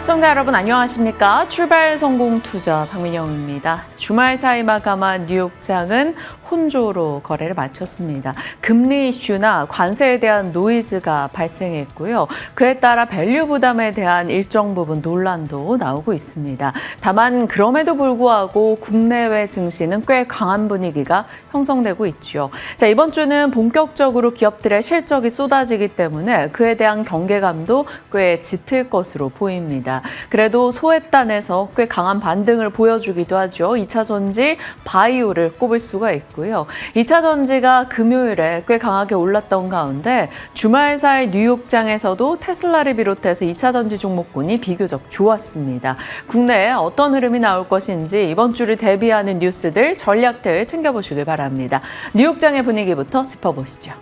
시청자 여러분 안녕하십니까? 출발 성공 투자 박민영입니다. 주말 사이 마감한 뉴욕장은 혼조로 거래를 마쳤습니다. 금리 이슈나 관세에 대한 노이즈가 발생했고요. 그에 따라 밸류 부담에 대한 일정 부분 논란도 나오고 있습니다. 다만 그럼에도 불구하고 국내외 증시는 꽤 강한 분위기가 형성되고 있죠. 자, 이번 주는 본격적으로 기업들의 실적이 쏟아지기 때문에 그에 대한 경계감도 꽤 짙을 것으로 보입니다. 그래도 소외단에서 꽤 강한 반등을 보여주기도 하죠. 2차 전지 바이오를 꼽을 수가 있고요. 2차 전지가 금요일에 꽤 강하게 올랐던 가운데 주말 사이 뉴욕장에서도 테슬라를 비롯해서 2차 전지 종목군이 비교적 좋았습니다. 국내에 어떤 흐름이 나올 것인지 이번 주를 대비하는 뉴스들, 전략들 챙겨보시길 바랍니다. 뉴욕장의 분위기부터 짚어보시죠.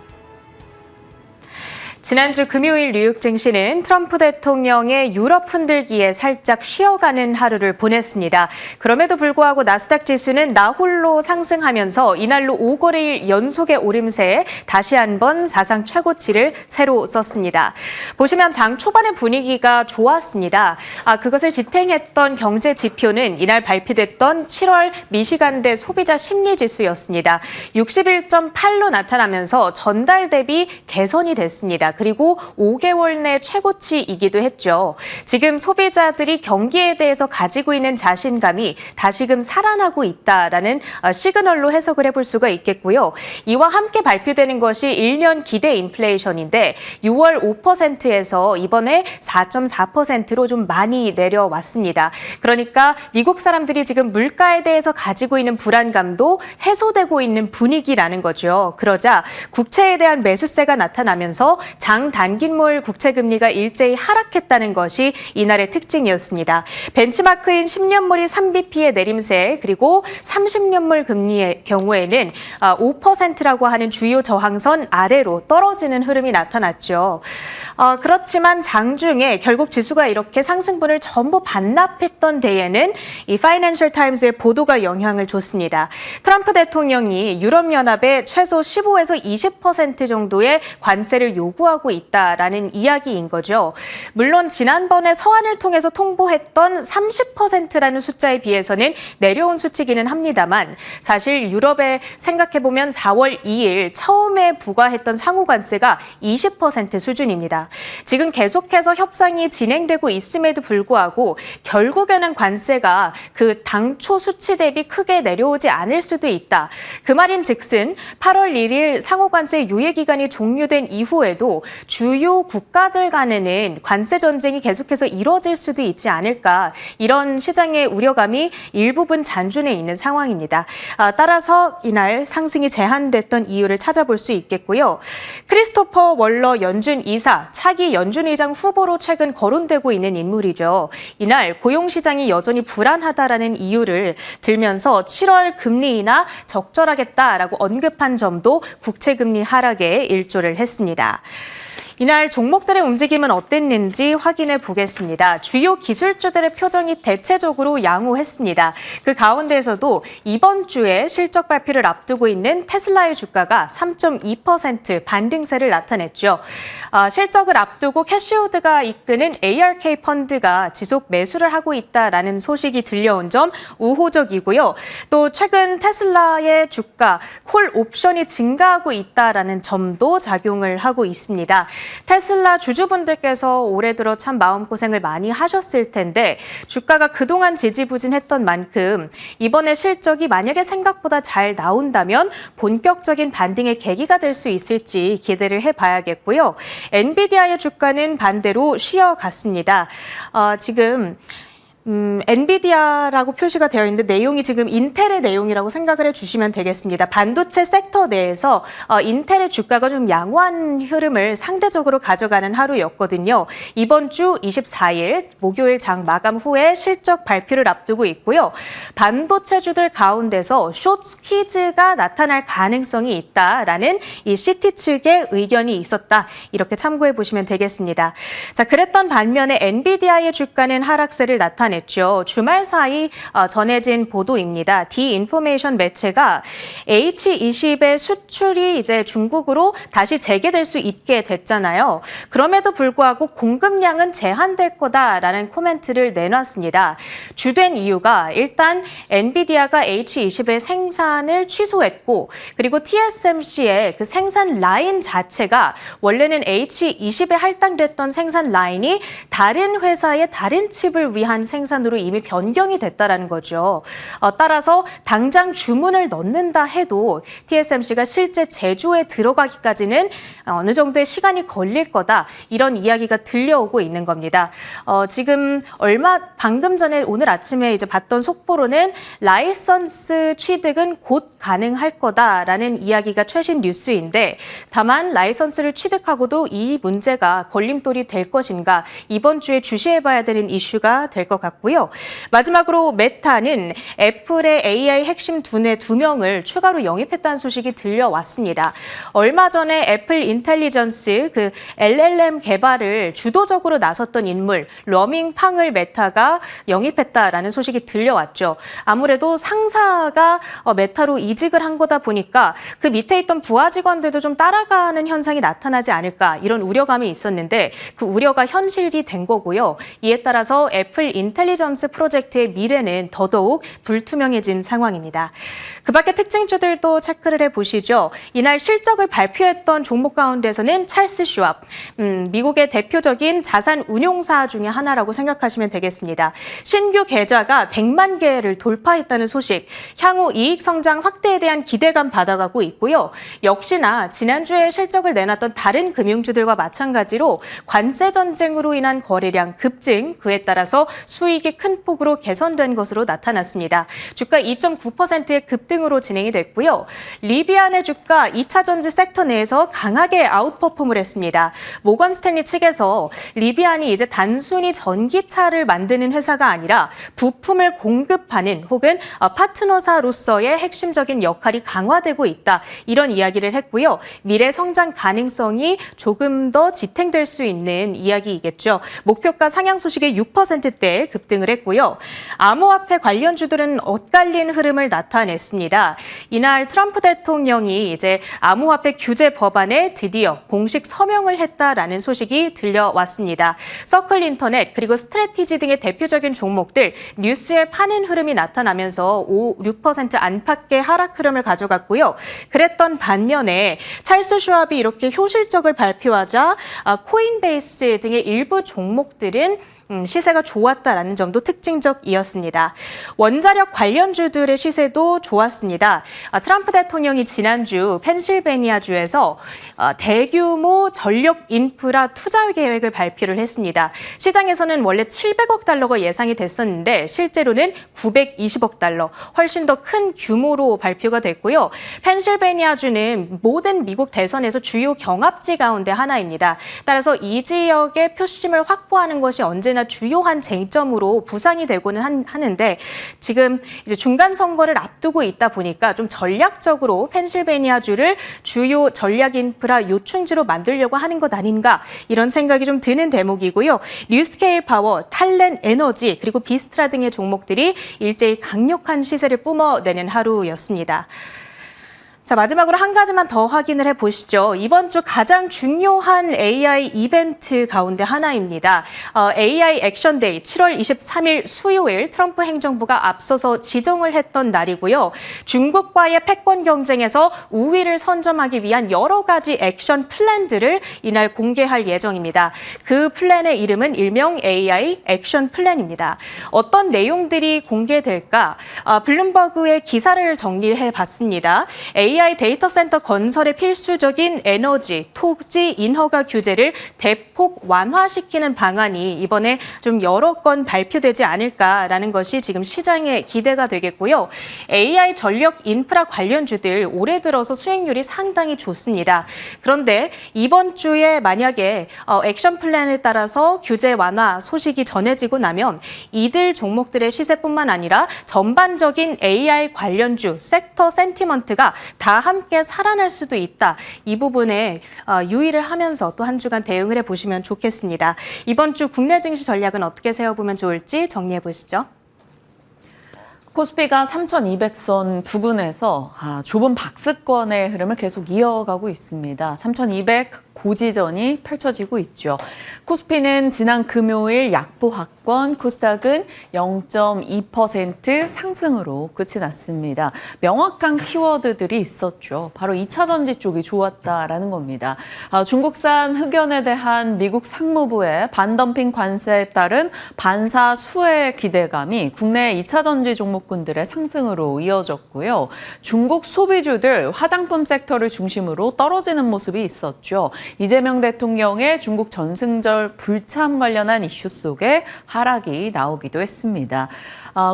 지난주 금요일 뉴욕 증시는 트럼프 대통령의 유럽 흔들기에 살짝 쉬어가는 하루를 보냈습니다. 그럼에도 불구하고 나스닥 지수는 나홀로 상승하면서 이날로 5거래일 연속의 오름세에 다시 한번 사상 최고치를 새로 썼습니다. 보시면 장 초반의 분위기가 좋았습니다. 그것을 지탱했던 경제 지표는 이날 발표됐던 7월 미시간대 소비자 심리지수였습니다. 61.8로 나타나면서 전달 대비 개선이 됐습니다. 그리고 5개월 내 최고치이기도 했죠. 지금 소비자들이 경기에 대해서 가지고 있는 자신감이 다시금 살아나고 있다라는 시그널로 해석을 해볼 수가 있겠고요. 이와 함께 발표되는 것이 1년 기대 인플레이션인데 6월 5%에서 이번에 4.4%로 좀 많이 내려왔습니다. 그러니까 미국 사람들이 지금 물가에 대해서 가지고 있는 불안감도 해소되고 있는 분위기라는 거죠. 그러자 국채에 대한 매수세가 나타나면서 장단기물 국채금리가 일제히 하락했다는 것이 이날의 특징이었습니다. 벤치마크인 10년물이 3bp의 내림세 그리고 30년물 금리의 경우에는 5%라고 하는 주요 저항선 아래로 떨어지는 흐름이 나타났죠. 그렇지만 장중에 결국 지수가 이렇게 상승분을 전부 반납했던 데에는 이 파이낸셜 타임스의 보도가 영향을 줬습니다. 트럼프 대통령이 유럽연합에 최소 15에서 20% 정도의 관세를 요구하고 있다라는 이야기인 거죠. 물론 지난번에 서한을 통해서 통보했던 30%라는 숫자에 비해서는 내려온 수치기는 합니다만 사실 유럽에 생각해보면 4월 2일 처음에 부과했던 상호관세가 20% 수준입니다. 지금 계속해서 협상이 진행되고 있음에도 불구하고 결국에는 관세가 그 당초 수치 대비 크게 내려오지 않을 수도 있다. 그 말인즉슨 8월 1일 상호관세 유예기간이 종료된 이후에도 주요 국가들 간에는 관세 전쟁이 계속해서 이뤄질 수도 있지 않을까. 이런 시장의 우려감이 일부분 잔존해 있는 상황입니다. 따라서 이날 상승이 제한됐던 이유를 찾아볼 수 있겠고요. 크리스토퍼 월러 연준 이사, 차기 연준 의장 후보로 최근 거론되고 있는 인물이죠. 이날 고용시장이 여전히 불안하다라는 이유를 들면서 7월 금리 인하 적절하겠다라고 언급한 점도 국채금리 하락에 일조를 했습니다. 이날 종목들의 움직임은 어땠는지 확인해 보겠습니다. 주요 기술주들의 표정이 대체적으로 양호했습니다. 그 가운데에서도 이번 주에 실적 발표를 앞두고 있는 테슬라의 주가가 3.2% 반등세를 나타냈죠. 실적을 앞두고 캐시우드가 이끄는 ARK 펀드가 지속 매수를 하고 있다라는 소식이 들려온 점 우호적이고요. 또 최근 테슬라의 주가 콜 옵션이 증가하고 있다라는 점도 작용을 하고 있습니다. 테슬라 주주분들께서 올해 들어 참 마음고생을 많이 하셨을 텐데 주가가 그동안 지지부진했던 만큼 이번에 실적이 만약에 생각보다 잘 나온다면 본격적인 반등의 계기가 될 수 있을지 기대를 해봐야겠고요. 엔비디아의 주가는 반대로 쉬어갔습니다. 지금 엔비디아라고 표시가 되어 있는데 내용이 지금 인텔의 내용이라고 생각을 해주시면 되겠습니다. 반도체 섹터 내에서 인텔의 주가가 좀 양호한 흐름을 상대적으로 가져가는 하루였거든요. 이번 주 24일 목요일 장 마감 후에 실적 발표를 앞두고 있고요. 반도체주들 가운데서 숏 스퀴즈가 나타날 가능성이 있다라는 이 시티 측의 의견이 있었다. 이렇게 참고해 보시면 되겠습니다. 자, 그랬던 반면에 엔비디아의 주가는 하락세를 나타냈습니다. 나타냈죠. 주말 사이 전해진 보도입니다. 디인포메이션 매체가 H20의 수출이 이제 중국으로 다시 재개될 수 있게 됐잖아요. 그럼에도 불구하고 공급량은 제한될 거다라는 코멘트를 내놨습니다. 주된 이유가 일단 엔비디아가 H20의 생산을 취소했고 그리고 TSMC의 그 생산 라인 자체가 원래는 H20에 할당됐던 생산 라인이 다른 회사의 다른 칩을 위한 생산으로 이미 변경이 됐다라는 거죠. 따라서 당장 주문을 넣는다 해도 TSMC가 실제 제조에 들어가기까지는 어느 정도의 시간이 걸릴 거다. 이런 이야기가 들려오고 있는 겁니다. 지금 방금 전에 오늘 아침에 이제 봤던 속보로는 라이선스 취득은 곧 가능할 거다라는 이야기가 최신 뉴스인데 다만 라이선스를 취득하고도 이 문제가 걸림돌이 될 것인가 이번 주에 주시해봐야 되는 이슈가 될 것 같고요. 마지막으로 메타는 애플의 AI 핵심 두뇌 2명을 추가로 영입했다는 소식이 들려왔습니다. 얼마 전에 애플 인텔리전스 그 LLM 개발을 주도적으로 나섰던 인물 러밍 팡을 메타가 영입했다라는 소식이 들려왔죠. 아무래도 상사가 메타로 이직을 한 거다 보니까 그 밑에 있던 부하 직원들도 좀 따라가는 현상이 나타나지 않을까 이런 우려감이 있었는데 그 우려가 현실이 된 거고요. 이에 따라서 애플 인텔리전스 프로젝트의 미래는 더더욱 불투명해진 상황입니다. 그 밖에 특징주들도 체크를 해보시죠. 이날 실적을 발표했던 종목 가운데서는 찰스 슈왑, 미국의 대표적인 자산 운용사 중에 하나라고 생각하시면 되겠습니다. 신규 계좌가 100만 개를 돌파했다는 소식, 향후 이익 성장 확대에 대한 기대감 받아가고 있고요. 역시나 지난주에 실적을 내놨던 다른 금융주들과 마찬가지로 관세 전쟁으로 인한 거래량 급증, 그에 따라서 수익이 큰 폭으로 개선된 것으로 나타났습니다. 주가 2.9%의 급등으로 진행이 됐고요. 리비안의 주가 2차 전지 섹터 내에서 강하게 아웃퍼폼을 했습니다. 모건 스탠리 측에서 리비안이 이제 단순히 전기차를 만드는 회사가 아니라 부품을 공급하는 혹은 파트너사로서의 핵심적인 역할이 강화되고 있다. 이런 이야기를 했고요. 미래 성장 가능성이 조금 더 지탱될 수 있는 이야기이겠죠. 목표가 상향 소식에 6%대 급등을 했고요. 암호화폐 관련주들은 엇갈린 흐름을 나타냈습니다. 이날 트럼프 대통령이 이제 암호화폐 규제 법안에 드디어 공식 서명을 했다라는 소식이 들려왔습니다. 서클 인터넷 그리고 스트래티지 등의 대표적인 종목들 뉴스에 파는 흐름이 나타나면서 6% 안팎의 하락 흐름을 가져갔고요. 그랬던 반면에 찰스 슈왑이 이렇게 효실적을 발표하자 코인베이스 등의 일부 종목들은 시세가 좋았다라는 점도 특징적이었습니다. 원자력 관련주들의 시세도 좋았습니다. 트럼프 대통령이 지난주 펜실베니아주에서 대규모 전력 인프라 투자 계획을 발표를 했습니다. 시장에서는 원래 700억 달러가 예상이 됐었는데 실제로는 920억 달러, 훨씬 더 큰 규모로 발표가 됐고요. 펜실베니아주는 모든 미국 대선에서 주요 경합지 가운데 하나입니다. 따라서 이 지역의 표심을 확보하는 것이 언제나 주요한 쟁점으로 부상이 되고는 하는데 지금 이제 중간 선거를 앞두고 있다 보니까 좀 전략적으로 펜실베니아주를 주요 전략 인프라 요충지로 만들려고 하는 것 아닌가 이런 생각이 좀 드는 대목이고요. 뉴스케일 파워, 탈렌 에너지 그리고 비스트라 등의 종목들이 일제히 강력한 시세를 뿜어내는 하루였습니다. 자, 마지막으로 한 가지만 더 확인을 해보시죠. 이번 주 가장 중요한 AI 이벤트 가운데 하나입니다. AI 액션데이 7월 23일 수요일 트럼프 행정부가 앞서서 지정을 했던 날이고요. 중국과의 패권 경쟁에서 우위를 선점하기 위한 여러 가지 액션 플랜들을 이날 공개할 예정입니다. 그 플랜의 이름은 일명 AI 액션 플랜입니다. 어떤 내용들이 공개될까? 블룸버그의 기사를 정리해봤습니다. AI 데이터 센터 건설에 필수적인 에너지, 토지, 인허가 규제를 대폭 완화시키는 방안이 이번에 좀 여러 건 발표되지 않을까라는 것이 지금 시장의 기대가 되겠고요. AI 전력 인프라 관련주들 올해 들어서 수익률이 상당히 좋습니다. 그런데 이번 주에 만약에 액션 플랜에 따라서 규제 완화 소식이 전해지고 나면 이들 종목들의 시세뿐만 아니라 전반적인 AI 관련주 섹터 센티먼트가 다 함께 살아날 수도 있다. 이 부분에 유의를 하면서 또 한 주간 대응을 해보시면 좋겠습니다. 이번 주 국내 증시 전략은 어떻게 세워보면 좋을지 정리해 보시죠. 코스피가 3,200선 부근에서 좁은 박스권의 흐름을 계속 이어가고 있습니다. 3,200 고지전이 펼쳐지고 있죠. 코스피는 지난 금요일 약보합권, 코스닥은 0.2% 상승으로 끝이 났습니다. 명확한 키워드들이 있었죠. 바로 2차 전지 쪽이 좋았다라는 겁니다. 중국산 흑연에 대한 미국 상무부의 반덤핑 관세에 따른 반사 수혜 기대감이 국내 2차 전지 종목군들의 상승으로 이어졌고요. 중국 소비주들 화장품 섹터를 중심으로 떨어지는 모습이 있었죠. 이재명 대통령의 중국 전승절 불참 관련한 이슈 속에 하락이 나오기도 했습니다.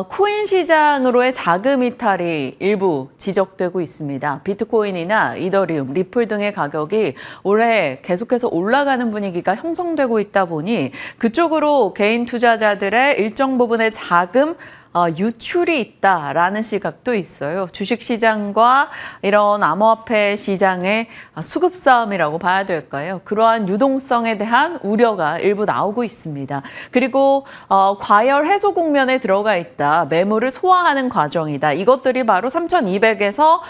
코인 시장으로의 자금 이탈이 일부 지적되고 있습니다. 비트코인이나 이더리움, 리플 등의 가격이 올해 계속해서 올라가는 분위기가 형성되고 있다 보니 그쪽으로 개인 투자자들의 일정 부분의 자금 유출이 있다라는 시각도 있어요. 주식시장과 이런 암호화폐 시장의 수급 싸움이라고 봐야 될까요? 그러한 유동성에 대한 우려가 일부 나오고 있습니다. 그리고 과열 해소 국면에 들어가 있다. 매물을 소화하는 과정이다. 이것들이 바로 3,200에서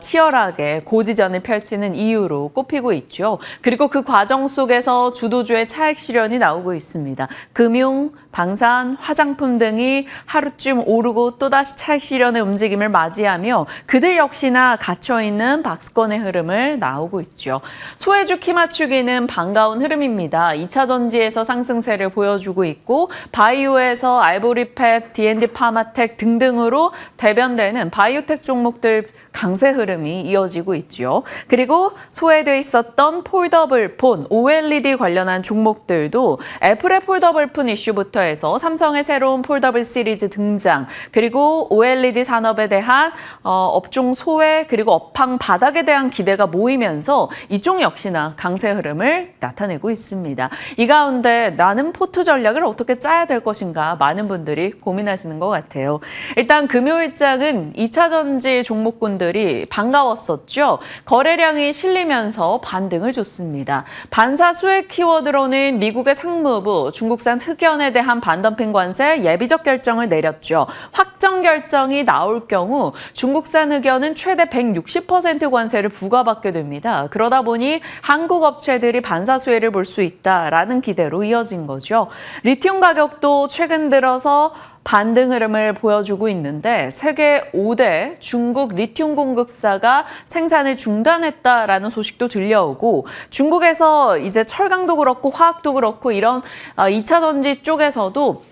치열하게 고지전을 펼치는 이유로 꼽히고 있죠. 그리고 그 과정 속에서 주도주의 차익 실현이 나오고 있습니다. 금융, 방산, 화장품 등이 하루쯤 오르고 또다시 차익 실현의 움직임을 맞이하며 그들 역시나 갇혀있는 박스권의 흐름을 나오고 있죠. 소외주 키 맞추기는 반가운 흐름입니다. 2차 전지에서 상승세를 보여주고 있고 바이오에서 알보리팹, D&D 파마텍 등등으로 대변되는 바이오텍 종목들 강세 흐름이 이어지고 있죠. 그리고 소외돼 있었던 폴더블 폰, OLED 관련한 종목들도 애플의 폴더블 폰 이슈부터 해서 삼성의 새로운 폴더블 시리즈 등장, 그리고 OLED 산업에 대한 업종 소외, 그리고 업황 바닥에 대한 기대가 모이면서 이쪽 역시나 강세 흐름을 나타내고 있습니다. 이 가운데 나는 포트 전략을 어떻게 짜야 될 것인가 많은 분들이 고민하시는 것 같아요. 일단 금요일장은 2차 전지 종목군들이 반가웠었죠. 거래량이 실리면서 반등을 줬습니다. 반사 수혜 키워드로는 미국의 상무부, 중국산 흑연에 대한 반덤핑 관세 예비적 결정을 내렸죠. 확정 결정이 나올 경우 중국산 흑연은 최대 160% 관세를 부과받게 됩니다. 그러다 보니 한국 업체들이 반사 수혜를 볼 수 있다라는 기대로 이어진 거죠. 리튬 가격도 최근 들어서 반등 흐름을 보여주고 있는데 세계 5대 중국 리튬 공급사가 생산을 중단했다라는 소식도 들려오고 중국에서 이제 철강도 그렇고 화학도 그렇고 이런 2차 전지 쪽에서도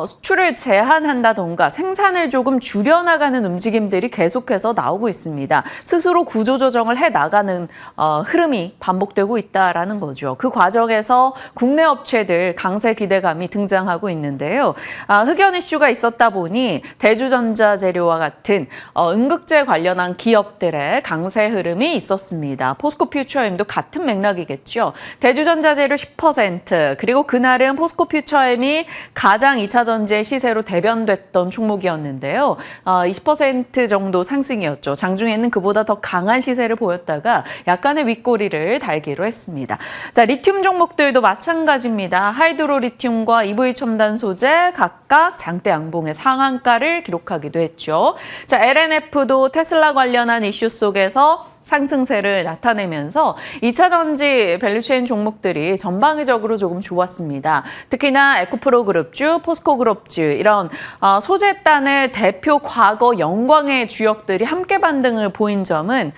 수출을 제한한다던가 생산을 조금 줄여나가는 움직임들이 계속해서 나오고 있습니다. 스스로 구조조정을 해나가는 흐름이 반복되고 있다라는 거죠. 그 과정에서 국내 업체들 강세 기대감이 등장하고 있는데요. 흑연 이슈가 있었다 보니 대주전자재료와 같은 응급제 관련한 기업들의 강세 흐름이 있었습니다. 포스코 퓨처엠도 같은 맥락이겠죠. 대주전자재료 10%, 그리고 그날은 포스코 퓨처엠이 가장 2차 전지의 시세로 대변됐던 종목이었는데요. 20% 정도 상승이었죠. 장중에는 그보다 더 강한 시세를 보였다가 약간의 윗꼬리를 달기로 했습니다. 자, 리튬 종목들도 마찬가지입니다. 하이드로 리튬과 EV 첨단 소재 각각 장대 양봉의 상한가를 기록하기도 했죠. 자, LNF도 테슬라 관련한 이슈 속에서 상승세를 나타내면서 2차 전지 밸류체인 종목들이 전방위적으로 조금 좋았습니다. 특히나 에코프로 그룹주, 포스코 그룹주 이런 소재단의 대표 과거 영광의 주역들이 함께 반등을 보인 점은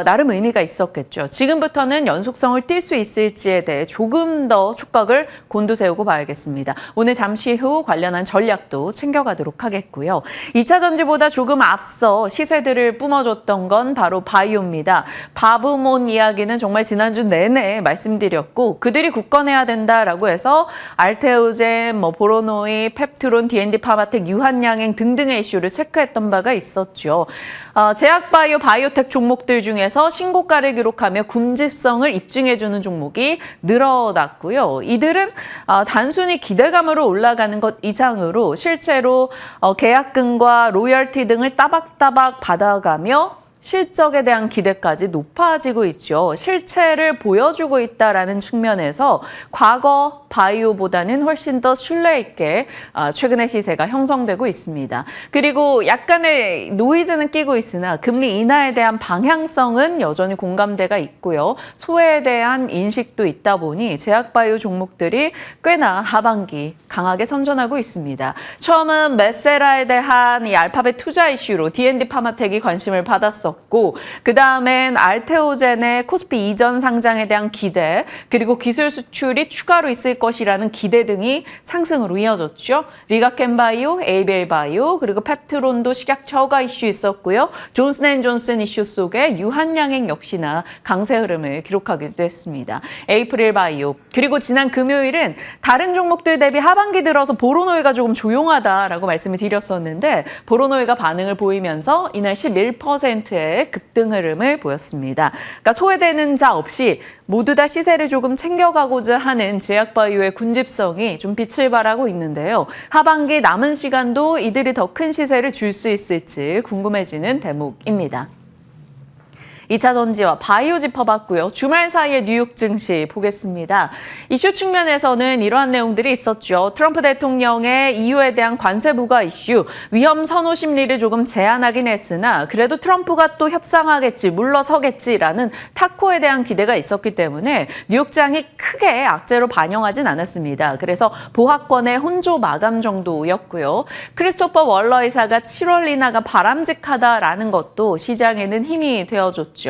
나름 의미가 있었겠죠. 지금부터는 연속성을 띌 수 있을지에 대해 조금 더 촉각을 곤두세우고 봐야겠습니다. 오늘 잠시 후 관련한 전략도 챙겨가도록 하겠고요. 2차 전지보다 조금 앞서 시세들을 뿜어줬던 건 바로 바이오입니다. 바브몬 이야기는 정말 지난주 내내 말씀드렸고 그들이 굳건해야 된다라고 해서 알테오젠, 보로노이, 펩트론, D&D 파마텍, 유한양행 등등의 이슈를 체크했던 바가 있었죠. 제약바이오, 바이오텍 종목들 중에서 신고가를 기록하며 굶집성을 입증해주는 종목이 늘어났고요. 이들은 단순히 기대감으로 올라가는 것 이상으로 실제로 계약금과 로열티 등을 따박따박 받아가며 실적에 대한 기대까지 높아지고 있죠. 실체를 보여주고 있다라는 측면에서 과거 바이오보다는 훨씬 더 신뢰 있게 최근의 시세가 형성되고 있습니다. 그리고 약간의 노이즈는 끼고 있으나 금리 인하에 대한 방향성은 여전히 공감대가 있고요. 소외에 대한 인식도 있다 보니 제약바이오 종목들이 꽤나 하반기 강하게 선전하고 있습니다. 처음은 메세라에 대한 이 알파벳 투자 이슈로 D&D 파마텍이 관심을 받았었고 그 다음엔 알테오젠의 코스피 이전 상장에 대한 기대 그리고 기술 수출이 추가로 있을 것이라는 기대 등이 상승으로 이어졌죠. 리가켄바이오, 에이벨바이오 그리고 펩트론도 식약처 허가 이슈 있었고요. 존슨앤존슨 이슈 속에 유한양행 역시나 강세 흐름을 기록하기도 했습니다. 에이프릴바이오 그리고 지난 금요일은 다른 종목들 대비 하반기 들어서 보로노이가 조금 조용하다라고 말씀을 드렸었는데 보로노이가 반응을 보이면서 이날 11%의 급등 흐름을 보였습니다. 그러니까 소외되는 자 없이 모두 다 시세를 조금 챙겨가고자 하는 제약바이오의 군집성이 좀 빛을 발하고 있는데요. 하반기 남은 시간도 이들이 더 큰 시세를 줄 수 있을지 궁금해지는 대목입니다. 2차 전지와 바이오 짚어봤고요. 주말 사이에 뉴욕 증시 보겠습니다. 이슈 측면에서는 이러한 내용들이 있었죠. 트럼프 대통령의 EU에 대한 관세 부과 이슈, 위험 선호 심리를 조금 제한하긴 했으나 그래도 트럼프가 또 협상하겠지, 물러서겠지라는 타코에 대한 기대가 있었기 때문에 뉴욕장이 크게 악재로 반영하진 않았습니다. 그래서 보합권의 혼조 마감 정도였고요. 크리스토퍼 월러 이사가 7월 인하가 바람직하다라는 것도 시장에는 힘이 되어줬죠.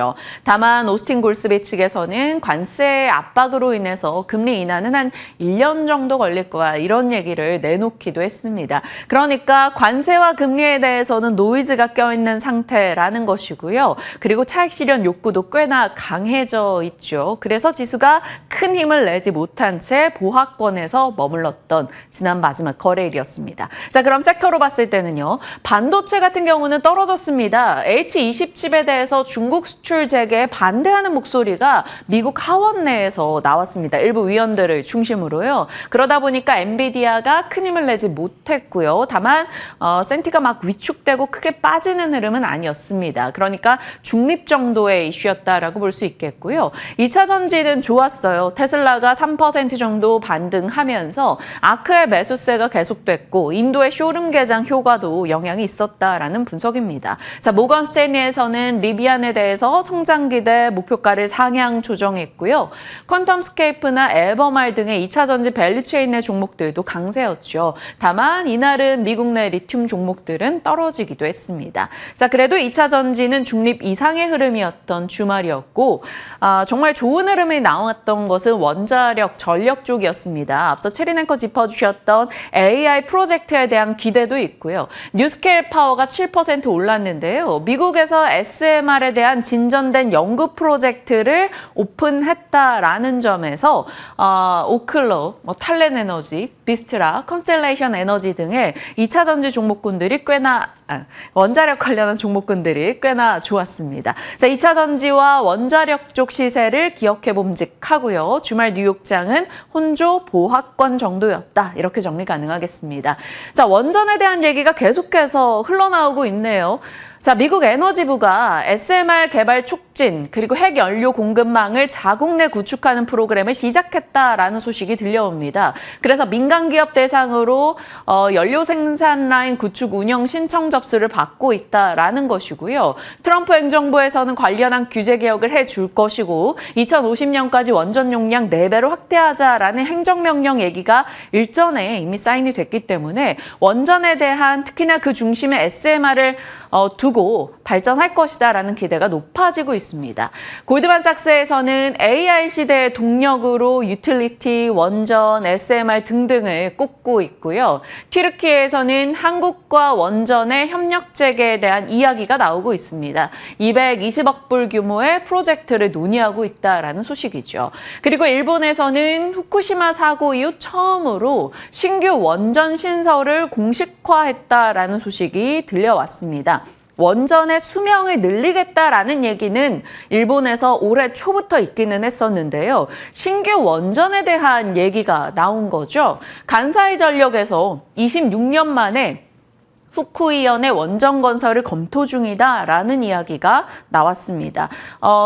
다만 오스틴 골스비 측에서는 관세 압박으로 인해서 금리 인하는 한 1년 정도 걸릴 거야 이런 얘기를 내놓기도 했습니다. 그러니까 관세와 금리에 대해서는 노이즈가 껴있는 상태라는 것이고요. 그리고 차익 실현 욕구도 꽤나 강해져 있죠. 그래서 지수가 큰 힘을 내지 못한 채 보합권에서 머물렀던 지난 마지막 거래일이었습니다. 자, 그럼 섹터로 봤을 때는요. 반도체 같은 경우는 떨어졌습니다. H20칩에 대해서 중국 수출 재개에 반대하는 목소리가 미국 하원 내에서 나왔습니다. 일부 위원들을 중심으로요. 그러다 보니까 엔비디아가 큰 힘을 내지 못했고요. 다만 센티가 막 위축되고 크게 빠지는 흐름은 아니었습니다. 그러니까 중립 정도의 이슈였다라고 볼 수 있겠고요. 2차 전지는 좋았어요. 테슬라가 3% 정도 반등하면서 아크의 매수세가 계속됐고 인도의 쇼룸 개장 효과도 영향이 있었다라는 분석입니다. 자, 모건 스탠리에서는 리비안에 대해서 성장 기대 목표가를 상향 조정했고요. 퀀텀스케이프나 에버말 등의 2차 전지 밸류체인 내 종목들도 강세였죠. 다만 이날은 미국 내 리튬 종목들은 떨어지기도 했습니다. 자, 그래도 2차 전지는 중립 이상의 흐름이었던 주말이었고 정말 좋은 흐름이 나왔던 것은 원자력, 전력 쪽이었습니다. 앞서 체리냉커 짚어주셨던 AI 프로젝트에 대한 기대도 있고요. 뉴스케일 파워가 7% 올랐는데요. 미국에서 SMR에 대한 진전된 연구 프로젝트를 오픈했다라는 점에서 오클러, 탈렌 에너지, 비스트라, 컨스텔레이션 에너지 등의 2차 전지 종목군들이 원자력 관련한 종목군들이 꽤나 좋았습니다. 자, 2차 전지와 원자력 쪽 시세를 기억해 봄직하고요. 주말 뉴욕장은 혼조 보합권 정도였다. 이렇게 정리 가능하겠습니다. 자, 원전에 대한 얘기가 계속해서 흘러나오고 있네요. 자, 미국 에너지부가 SMR 개발 촉진 그리고 핵연료 공급망을 자국 내 구축하는 프로그램을 시작했다라는 소식이 들려옵니다. 그래서 민간 기업 대상으로 연료 생산 라인 구축 운영 신청 접수를 받고 있다라는 것이고요. 트럼프 행정부에서는 관련한 규제 개혁을 해줄 것이고 2050년까지 원전 용량 4배로 확대하자라는 행정명령 얘기가 일전에 이미 사인이 됐기 때문에 원전에 대한 특히나 그 중심에 SMR을 두고 발전할 것이다라는 기대가 높아지고 있습니다. 골드만삭스에서는 AI 시대의 동력으로 유틸리티, 원전, SMR 등등을 꼽고 있고요. 튀르키예에서는 한국과 원전의 협력 재개에 대한 이야기가 나오고 있습니다. 220억 불 규모의 프로젝트를 논의하고 있다라는 소식이죠. 그리고 일본에서는 후쿠시마 사고 이후 처음으로 신규 원전 신설을 공식화했다라는 소식이 들려왔습니다. 원전의 수명을 늘리겠다라는 얘기는 일본에서 올해 초부터 있기는 했었는데요. 신규 원전에 대한 얘기가 나온 거죠. 간사이 전력에서 26년 만에 후쿠이현의 원전 건설을 검토 중이다라는 이야기가 나왔습니다.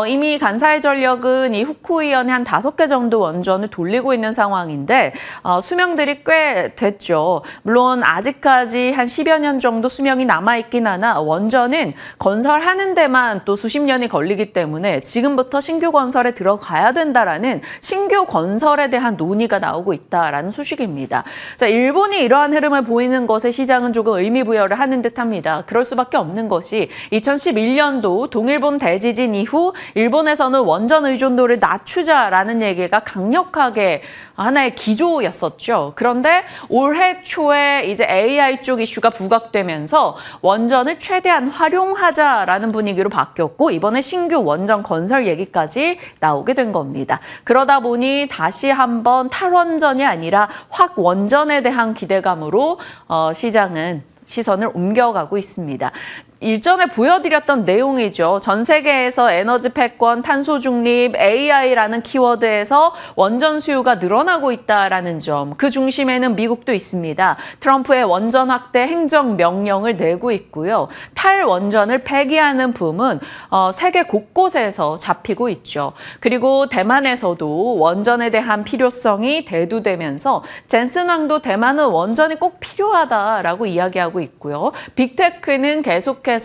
이미 간사이 전력은 이 후쿠이현에 한 5개 정도 원전을 돌리고 있는 상황인데 수명들이 꽤 됐죠. 물론 아직까지 한 10여 년 정도 수명이 남아있긴 하나 원전은 건설하는 데만 또 수십 년이 걸리기 때문에 지금부터 신규 건설에 들어가야 된다라는 신규 건설에 대한 논의가 나오고 있다라는 소식입니다. 자, 일본이 이러한 흐름을 보이는 것에 시장은 조금 의미부여를 하는 듯합니다. 그럴 수밖에 없는 것이 2011년도 동일본 대지진 이후 일본에서는 원전 의존도를 낮추자라는 얘기가 강력하게 하나의 기조였었죠. 그런데 올해 초에 이제 AI 쪽 이슈가 부각되면서 원전을 최대한 활용하자라는 분위기로 바뀌었고 이번에 신규 원전 건설 얘기까지 나오게 된 겁니다. 그러다 보니 다시 한번 탈원전이 아니라 확원전에 대한 기대감으로 시장은 시선을 옮겨가고 있습니다. 일전에 보여드렸던 내용이죠. 전 세계에서 에너지 패권, 탄소 중립, AI라는 키워드에서 원전 수요가 늘어나고 있다라는 점. 그 중심에는 미국도 있습니다. 트럼프의 원전 확대 행정 명령을 내고 있고요. 탈원전을 폐기하는 붐은 세계 곳곳에서 잡히고 있죠. 그리고 대만에서도 원전에 대한 필요성이 대두되면서 젠슨 왕도 대만은 원전이 꼭 필요하다라고 이야기하고 있고요. 빅테크는 계속해서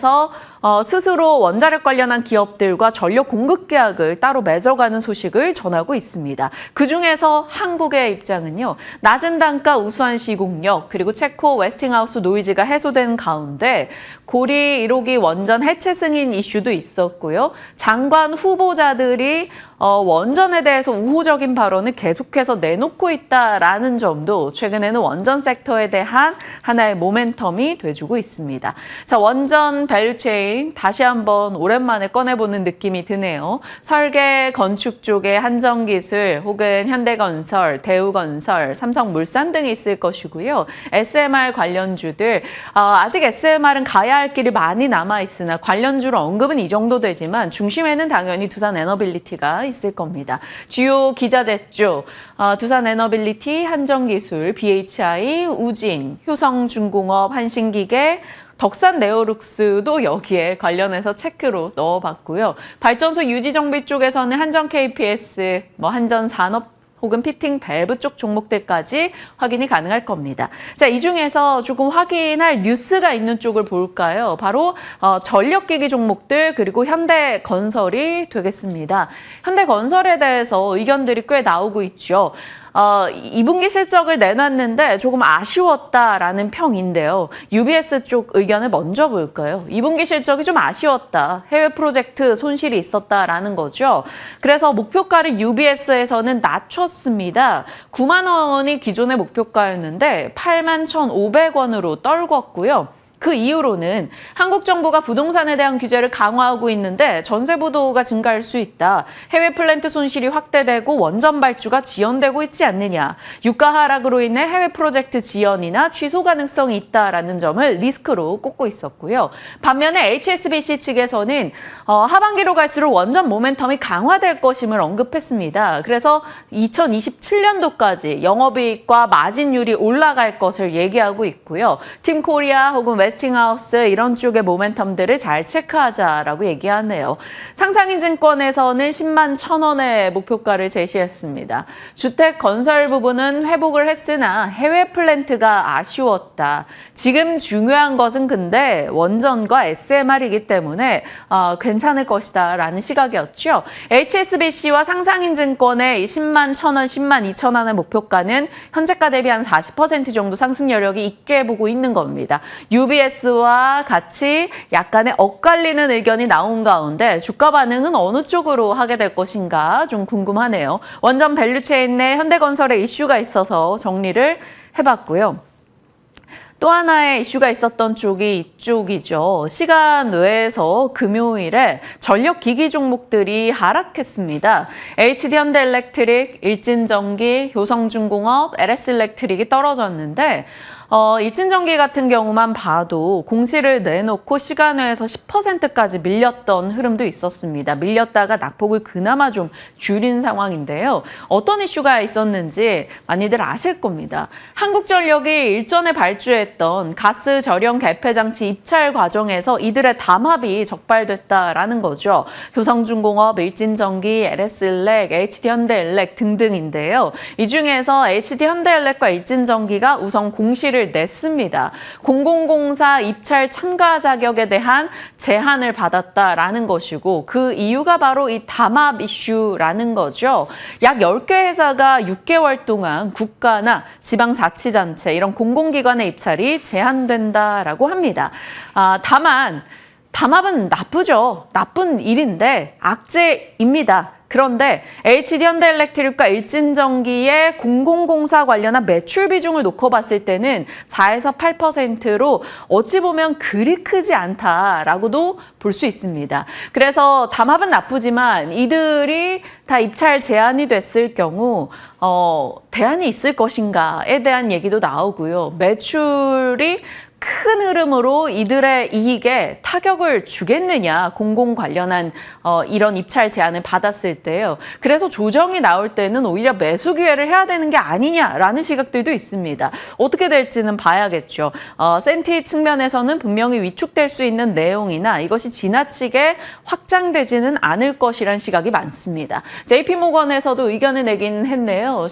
스스로 원자력 관련한 기업들과 전력 공급 계약을 따로 맺어가는 소식을 전하고 있습니다. 그중에서 한국의 입장은요. 낮은 단가 우수한 시공력 그리고 체코 웨스팅하우스 노이즈가 해소된 가운데 고리 1호기 원전 해체 승인 이슈도 있었고요. 장관 후보자들이 원전에 대해서 우호적인 발언을 계속해서 내놓고 있다라는 점도 최근에는 원전 섹터에 대한 하나의 모멘텀이 돼주고 있습니다. 자, 원전 밸류체인 다시 한번 오랜만에 꺼내보는 느낌이 드네요. 설계, 건축 쪽에 한정기술 혹은 현대건설, 대우건설, 삼성물산 등이 있을 것이고요. SMR 관련주들 아직 SMR은 가야 할 길이 많이 남아있으나 관련주로 언급은 이 정도 되지만 중심에는 당연히 두산에너빌리티가 있을 겁니다. 주요 기자재주, 두산에너빌리티, 한정기술, BHI, 우진, 효성중공업, 한신기계, 덕산 네오룩스도 여기에 관련해서 체크로 넣어봤고요. 발전소 유지정비 쪽에서는 한전 KPS, 한전산업 혹은 피팅 밸브 쪽 종목들까지 확인이 가능할 겁니다. 자, 이 중에서 조금 확인할 뉴스가 있는 쪽을 볼까요? 바로 전력기기 종목들 그리고 현대건설이 되겠습니다. 현대건설에 대해서 의견들이 꽤 나오고 있죠. 2분기 실적을 내놨는데 조금 아쉬웠다라는 평인데요. UBS 쪽 의견을 먼저 볼까요? 2분기 실적이 좀 아쉬웠다. 해외 프로젝트 손실이 있었다라는 거죠. 그래서 목표가를 UBS에서는 낮췄습니다. 9만 원이 기존의 목표가였는데 8만 1,500원으로 떨궜고요. 그 이후로는 한국 정부가 부동산에 대한 규제를 강화하고 있는데 전세 보도가 증가할 수 있다. 해외 플랜트 손실이 확대되고 원전 발주가 지연되고 있지 않느냐. 유가 하락으로 인해 해외 프로젝트 지연이나 취소 가능성이 있다라는 점을 리스크로 꼽고 있었고요. 반면에 HSBC 측에서는 하반기로 갈수록 원전 모멘텀이 강화될 것임을 언급했습니다. 그래서 2027년도까지 영업이익과 마진율이 올라갈 것을 얘기하고 있고요. 팀코리아 혹은 웨스팅하우스 이런 쪽의 모멘텀들을 잘 체크하자라고 얘기하네요. 상상인증권에서는 10만 1,000원의 목표가를 제시했습니다. 주택 건설 부분은 회복을 했으나 해외 플랜트가 아쉬웠다. 지금 중요한 것은 근데 원전과 SMR이기 때문에 괜찮을 것이다 라는 시각이었죠. HSBC와 상상인증권의 10만 1,000원, 10만 2,000원의 목표가는 현재가 대비 한 40% 정도 상승 여력이 있게 보고 있는 겁니다. UBS와 같이 약간의 엇갈리는 의견이 나온 가운데 주가 반응은 어느 쪽으로 하게 될 것인가 좀 궁금하네요. 원전 밸류체인 내 현대건설에 이슈가 있어서 정리를 해봤고요. 또 하나의 이슈가 있었던 쪽이 이쪽이죠. 시간 외에서 금요일에 전력기기 종목들이 하락했습니다. HD현대엘렉트릭, 일진전기, 효성중공업, LS일렉트릭이 떨어졌는데 일진전기 같은 경우만 봐도 공시를 내놓고 시간 외에서 10%까지 밀렸던 흐름도 있었습니다. 밀렸다가 낙폭을 그나마 좀 줄인 상황인데요. 어떤 이슈가 있었는지 많이들 아실 겁니다. 한국전력이 일전에 발주했던 예고됐던 가스 절연 개폐 장치 입찰 과정에서 이들의 담합이 적발됐다라는 거죠. 효성중공업, 일진전기, LS일렉, HD현대일렉 등등인데요. 이 중에서 HD현대일렉과 일진전기가 우선 공시를 냈습니다. 공공공사 입찰 참가 자격에 대한 제한을 받았다라는 것이고 그 이유가 바로 이 담합 이슈라는 거죠. 약 10개 회사가 6개월 동안 국가나 지방자치단체 이런 공공기관의 입찰이 제한된다라고 합니다. 다만 담합은 나쁘죠. 나쁜 일인데 악재입니다. 그런데 HD현대일렉트릭과 일진전기의 공공공사 관련한 매출 비중을 놓고 봤을 때는 4에서 8%로 어찌 보면 그리 크지 않다라고도 볼 수 있습니다. 그래서 담합은 나쁘지만 이들이 다 입찰 제한이 됐을 경우 대안이 있을 것인가에 대한 얘기도 나오고요. 매출이 큰 흐름으로 이들의 이익에 타격을 주겠느냐, 공공 관련한 이런 입찰 제한을 받았을 때요. 그래서 조정이 나올 때는 오히려 매수 기회를 해야 되는 게 아니냐라는 시각들도 있습니다. 어떻게 될지는 봐야겠죠. 센티 측면에서는 분명히 위축될 수 있는 내용이나 이것이 지나치게 확장되지는 않을 것이라는 시각이 많습니다. JP모건에서도 의견을 내긴 했네요.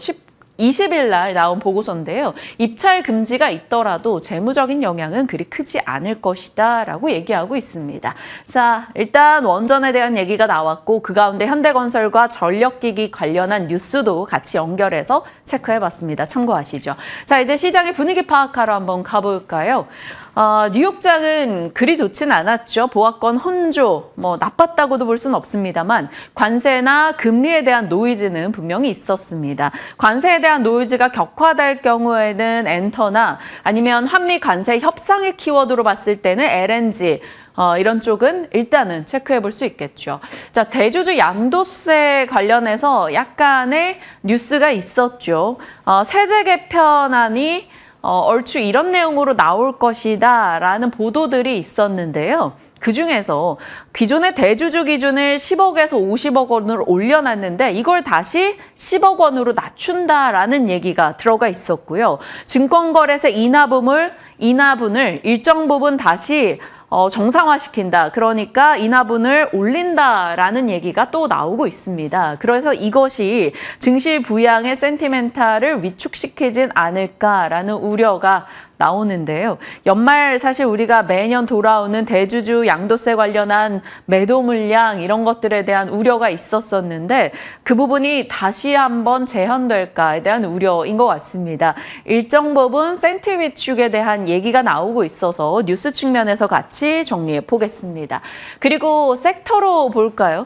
20일 날 나온 보고서인데요. 입찰 금지가 있더라도 재무적인 영향은 그리 크지 않을 것이다 라고 얘기하고 있습니다. 자, 일단 원전에 대한 얘기가 나왔고 그 가운데 현대건설과 전력기기 관련한 뉴스도 같이 연결해서 체크해봤습니다. 참고하시죠. 자, 이제 시장의 분위기 파악하러 한번 가볼까요? 뉴욕장은 그리 좋진 않았죠. 보합권 혼조, 나빴다고도 볼 수는 없습니다만 관세나 금리에 대한 노이즈는 분명히 있었습니다. 관세에 대한 노이즈가 격화될 경우에는 엔터나 아니면 한미 관세 협상의 키워드로 봤을 때는 LNG, 이런 쪽은 일단은 체크해 볼 수 있겠죠. 자, 대주주 양도세 관련해서 약간의 뉴스가 있었죠. 세제 개편안이 얼추 이런 내용으로 나올 것이다 라는 보도들이 있었는데요. 그중에서 기존의 대주주 기준을 10억에서 50억 원으로 올려놨는데 이걸 다시 10억 원으로 낮춘다라는 얘기가 들어가 있었고요. 증권거래세 인하분을 일정 부분 다시 정상화시킨다. 그러니까 인하분을 올린다라는 얘기가 또 나오고 있습니다. 그래서 이것이 증시 부양의 센티멘탈을 위축시키진 않을까라는 우려가 나오는데요. 연말 사실 우리가 매년 돌아오는 대주주 양도세 관련한 매도 물량 이런 것들에 대한 우려가 있었었는데 그 부분이 다시 한번 재현될까에 대한 우려인 것 같습니다. 일정 부분 센티 위축에 대한 얘기가 나오고 있어서 뉴스 측면에서 같이 정리해 보겠습니다. 그리고 섹터로 볼까요?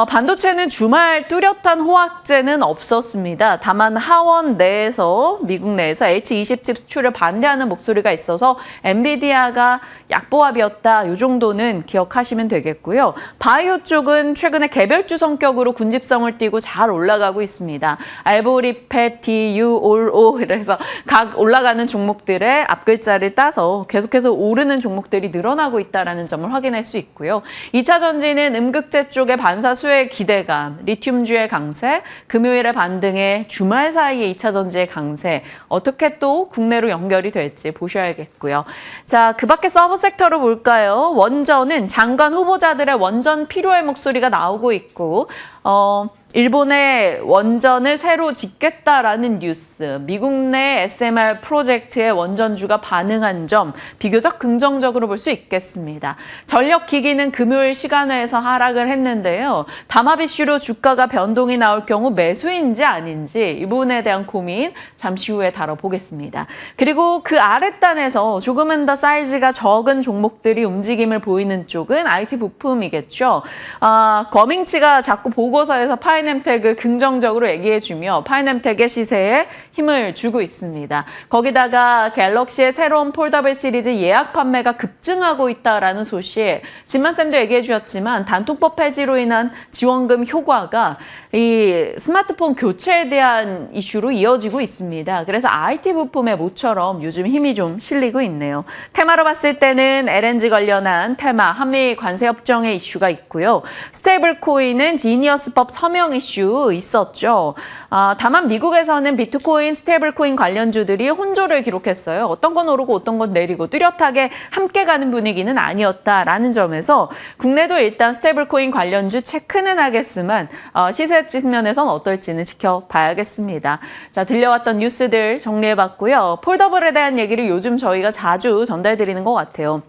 반도체는 주말 뚜렷한 호황제는 없었습니다. 다만 하원 내에서 미국 내에서 H20칩 수출을 반대하는 목소리가 있어서 엔비디아가 약보합이었다. 이 정도는 기억하시면 되겠고요. 바이오 쪽은 최근에 개별주 성격으로 군집성을 띠고 잘 올라가고 있습니다. 알보리팹, DU, 올오 그래서 각 올라가는 종목들의 앞글자를 따서 계속해서 오르는 종목들이 늘어나고 있다는 점을 확인할 수 있고요. 2차 전지는 음극재 쪽의 반사 수의 기대감, 리튬주의 강세, 금요일의 반등에 주말 사이에 2차 전지의 강세 어떻게 또 국내로 연결이 될지 보셔야겠고요. 자, 그 밖에 서브 섹터로 볼까요? 원전은 장관 후보자들의 원전 필요의 목소리가 나오고 있고 일본의 원전을 새로 짓겠다라는 뉴스, 미국 내 SMR 프로젝트의 원전주가 반응한 점 비교적 긍정적으로 볼 수 있겠습니다. 전력기기는 금요일 시간외에서 하락을 했는데요. 담합 이슈로 주가가 변동이 나올 경우 매수인지 아닌지 이 부분에 대한 고민 잠시 후에 다뤄보겠습니다. 그리고 그 아랫단에서 조금은 더 사이즈가 적은 종목들이 움직임을 보이는 쪽은 IT 부품이겠죠. 거밍치가 자꾸 보고서에서 파이nem텍을 긍정적으로 얘기해주며 파이nem텍의 시세에 힘을 주고 있습니다. 거기다가 갤럭시의 새로운 폴더블 시리즈 예약 판매가 급증하고 있다라는 소식, 진만쌤도 얘기해 주셨지만 단통법 폐지로 인한 지원금 효과가 이 스마트폰 교체에 대한 이슈로 이어지고 있습니다. 그래서 IT 부품의 모처럼 요즘 힘이 좀 실리고 있네요. 테마로 봤을 때는 LNG 관련한 테마, 한미 관세 협정의 이슈가 있고요. 스테이블 코인은 지니어스법 서명 변동 이슈 있었죠. 다만 미국에서는 비트코인, 스테이블코인 관련주들이 혼조를 기록했어요. 어떤 건 오르고 어떤 건 내리고 뚜렷하게 함께 가는 분위기는 아니었다라는 점에서 국내도 일단 스테이블코인 관련주 체크는 하겠지만 시세 측면에선 어떨지는 지켜봐야겠습니다. 자, 들려왔던 뉴스들 정리해봤고요. 폴더블에 대한 얘기를 요즘 저희가 자주 전달드리는 것 같아요.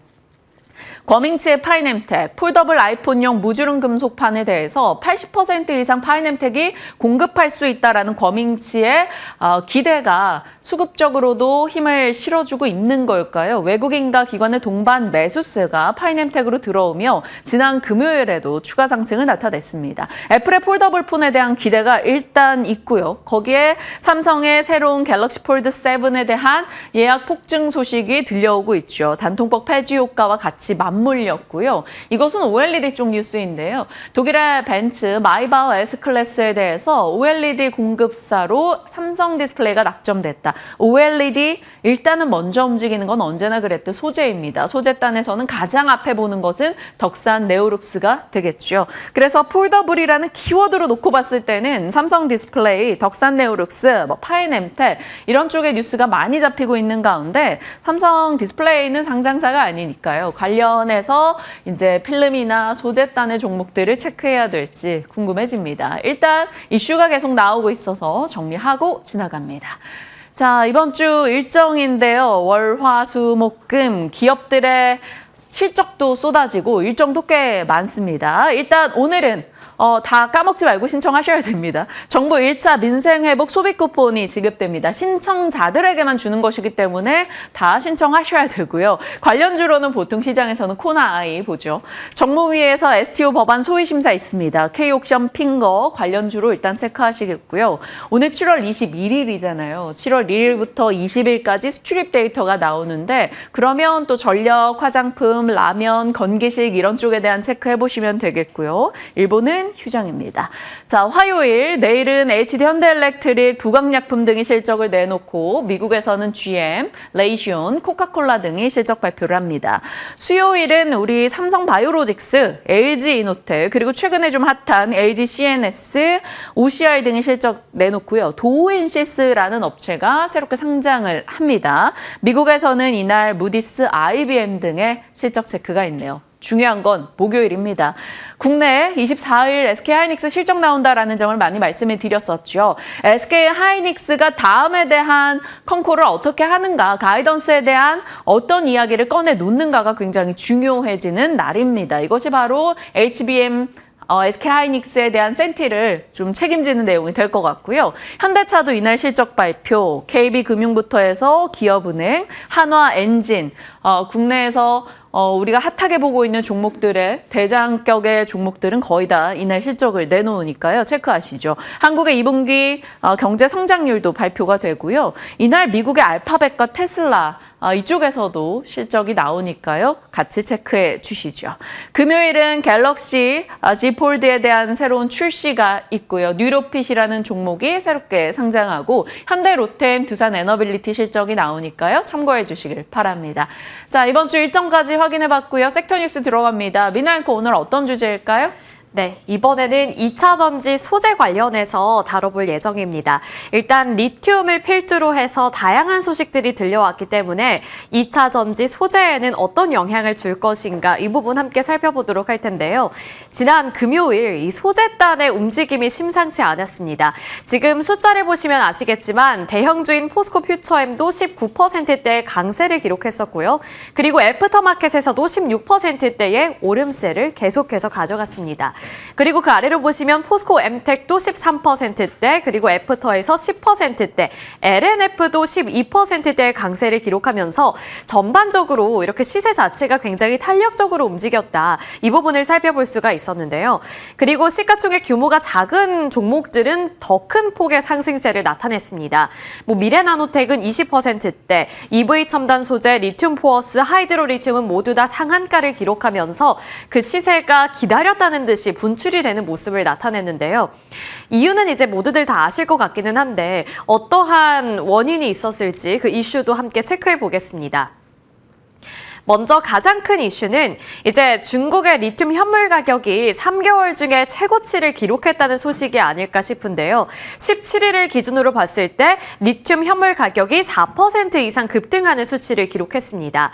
거밍치의 파이넴텍, 폴더블 아이폰용 무주름 금속판에 대해서 80% 이상 파이넴텍이 공급할 수 있다라는 거밍치의 기대가 수급적으로도 힘을 실어주고 있는 걸까요? 외국인과 기관의 동반 매수세가 파이넴텍으로 들어오며 지난 금요일에도 추가 상승을 나타냈습니다. 애플의 폴더블 폰에 대한 기대가 일단 있고요. 거기에 삼성의 새로운 갤럭시 폴드 7에 대한 예약 폭증 소식이 들려오고 있죠. 단통법 폐지 효과와 같이 맞물렸고요. 이것은 OLED 쪽 뉴스인데요. 독일의 벤츠 마이바흐 S클래스에 대해서 OLED 공급사로 삼성 디스플레이가 낙점됐다. OLED 일단은 먼저 움직이는 건 언제나 그랬듯 소재입니다. 소재단에서는 가장 앞에 보는 것은 덕산 네오룩스가 되겠죠. 그래서 폴더블이라는 키워드로 놓고 봤을 때는 삼성 디스플레이, 덕산 네오룩스, 파이넴텍 이런 쪽의 뉴스가 많이 잡히고 있는 가운데 삼성 디스플레이는 상장사가 아니니까요. 관련해서 이제 필름이나 소재단의 종목들을 체크해야 될지 궁금해집니다. 일단 이슈가 계속 나오고 있어서 정리하고 지나갑니다. 자, 이번 주 일정인데요. 월, 화, 수, 목, 금 기업들의 실적도 쏟아지고 일정도 꽤 많습니다. 일단 오늘은 다 까먹지 말고 신청하셔야 됩니다. 정부 1차 민생회복 소비 쿠폰이 지급됩니다. 신청자들에게만 주는 것이기 때문에 다 신청하셔야 되고요. 관련주로는 보통 시장에서는 코나 아이 보죠. 정무위에서 STO 법안 소위심사 있습니다. K옥션 핑거 관련주로 일단 체크하시겠고요. 오늘 7월 21일이잖아요. 7월 1일부터 20일까지 수출입 데이터가 나오는데 그러면 또 전력, 화장품, 라면, 건기식 이런 쪽에 대한 체크해보시면 되겠고요. 일본은 휴장입니다. 자, 화요일, 내일은 HD 현대엘렉트릭, 부강약품 등이 실적을 내놓고 미국에서는 GM, 레이시온, 코카콜라 등이 실적 발표를 합니다. 수요일은 우리 삼성바이오로직스, LG이노텍, 그리고 최근에 좀 핫한 LG CNS, OCR 등이 실적 내놓고요. 도우인시스라는 업체가 새롭게 상장을 합니다. 미국에서는 이날 무디스, IBM 등의 실적 체크가 있네요. 중요한 건 목요일입니다. 국내 24일 SK하이닉스 실적 나온다라는 점을 많이 말씀을 드렸었죠. SK하이닉스가 다음에 대한 컨콜을 어떻게 하는가, 가이던스에 대한 어떤 이야기를 꺼내 놓는가가 굉장히 중요해지는 날입니다. 이것이 바로 HBM SK하이닉스에 대한 센티를 좀 책임지는 내용이 될 것 같고요. 현대차도 이날 실적 발표, KB금융부터 해서 기업은행, 한화엔진, 국내에서 우리가 핫하게 보고 있는 종목들의 대장격의 종목들은 거의 다 이날 실적을 내놓으니까요. 체크하시죠. 한국의 2분기 경제 성장률도 발표가 되고요. 이날 미국의 알파벳과 테슬라 이쪽에서도 실적이 나오니까요. 같이 체크해 주시죠. 금요일은 갤럭시 Z 폴드에 대한 새로운 출시가 있고요. 뉴로핏이라는 종목이 새롭게 상장하고 현대 로템, 두산 에너빌리티 실적이 나오니까요. 참고해 주시길 바랍니다. 자, 이번 주 일정까지 확인해봤고요. 섹터 뉴스 들어갑니다. 미나앵커 오늘 어떤 주제일까요? 네, 이번에는 2차 전지 소재 관련해서 다뤄볼 예정입니다. 일단 리튬을 필두로 해서 다양한 소식들이 들려왔기 때문에 2차 전지 소재에는 어떤 영향을 줄 것인가 이 부분 함께 살펴보도록 할 텐데요. 지난 금요일 이 소재단의 움직임이 심상치 않았습니다. 지금 숫자를 보시면 아시겠지만 대형주인 포스코 퓨처엠도 19%대의 강세를 기록했었고요. 그리고 애프터마켓에서도 16%대의 오름세를 계속해서 가져갔습니다. 그리고 그 아래로 보시면 포스코 엠텍도 13%대, 그리고 애프터에서 10%대, LNF도 12%대의 강세를 기록하면서 전반적으로 이렇게 시세 자체가 굉장히 탄력적으로 움직였다. 이 부분을 살펴볼 수가 있었는데요. 그리고 시가총액 규모가 작은 종목들은 더 큰 폭의 상승세를 나타냈습니다. 미래나노텍은 20%대, EV 첨단 소재, 리튬 포어스, 하이드로 리튬은 모두 다 상한가를 기록하면서 그 시세가 기다렸다는 듯이 분출이 되는 모습을 나타냈는데요. 이유는 이제 모두들 다 아실 것 같기는 한데 어떠한 원인이 있었을지 그 이슈도 함께 체크해 보겠습니다. 먼저 가장 큰 이슈는 이제 중국의 리튬 현물 가격이 3개월 중에 최고치를 기록했다는 소식이 아닐까 싶은데요. 17일을 기준으로 봤을 때 리튬 현물 가격이 4% 이상 급등하는 수치를 기록했습니다.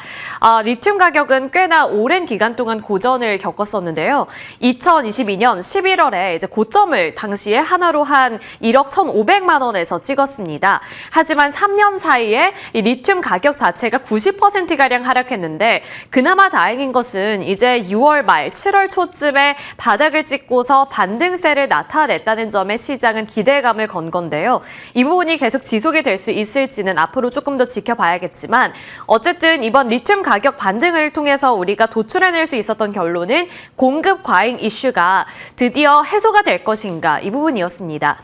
리튬 가격은 꽤나 오랜 기간 동안 고전을 겪었었는데요. 2022년 11월에 이제 고점을 당시에 하나로 한 1억 1,500만 원에서 찍었습니다. 하지만 3년 사이에 이 리튬 가격 자체가 90%가량 하락했는데 그나마 다행인 것은 이제 6월 말 7월 초쯤에 바닥을 찍고서 반등세를 나타냈다는 점에 시장은 기대감을 건 건데요. 이 부분이 계속 지속이 될 수 있을지는 앞으로 조금 더 지켜봐야겠지만 어쨌든 이번 리튬 가격 반등을 통해서 우리가 도출해낼 수 있었던 결론은 공급 과잉 이슈가 드디어 해소가 될 것인가 이 부분이었습니다.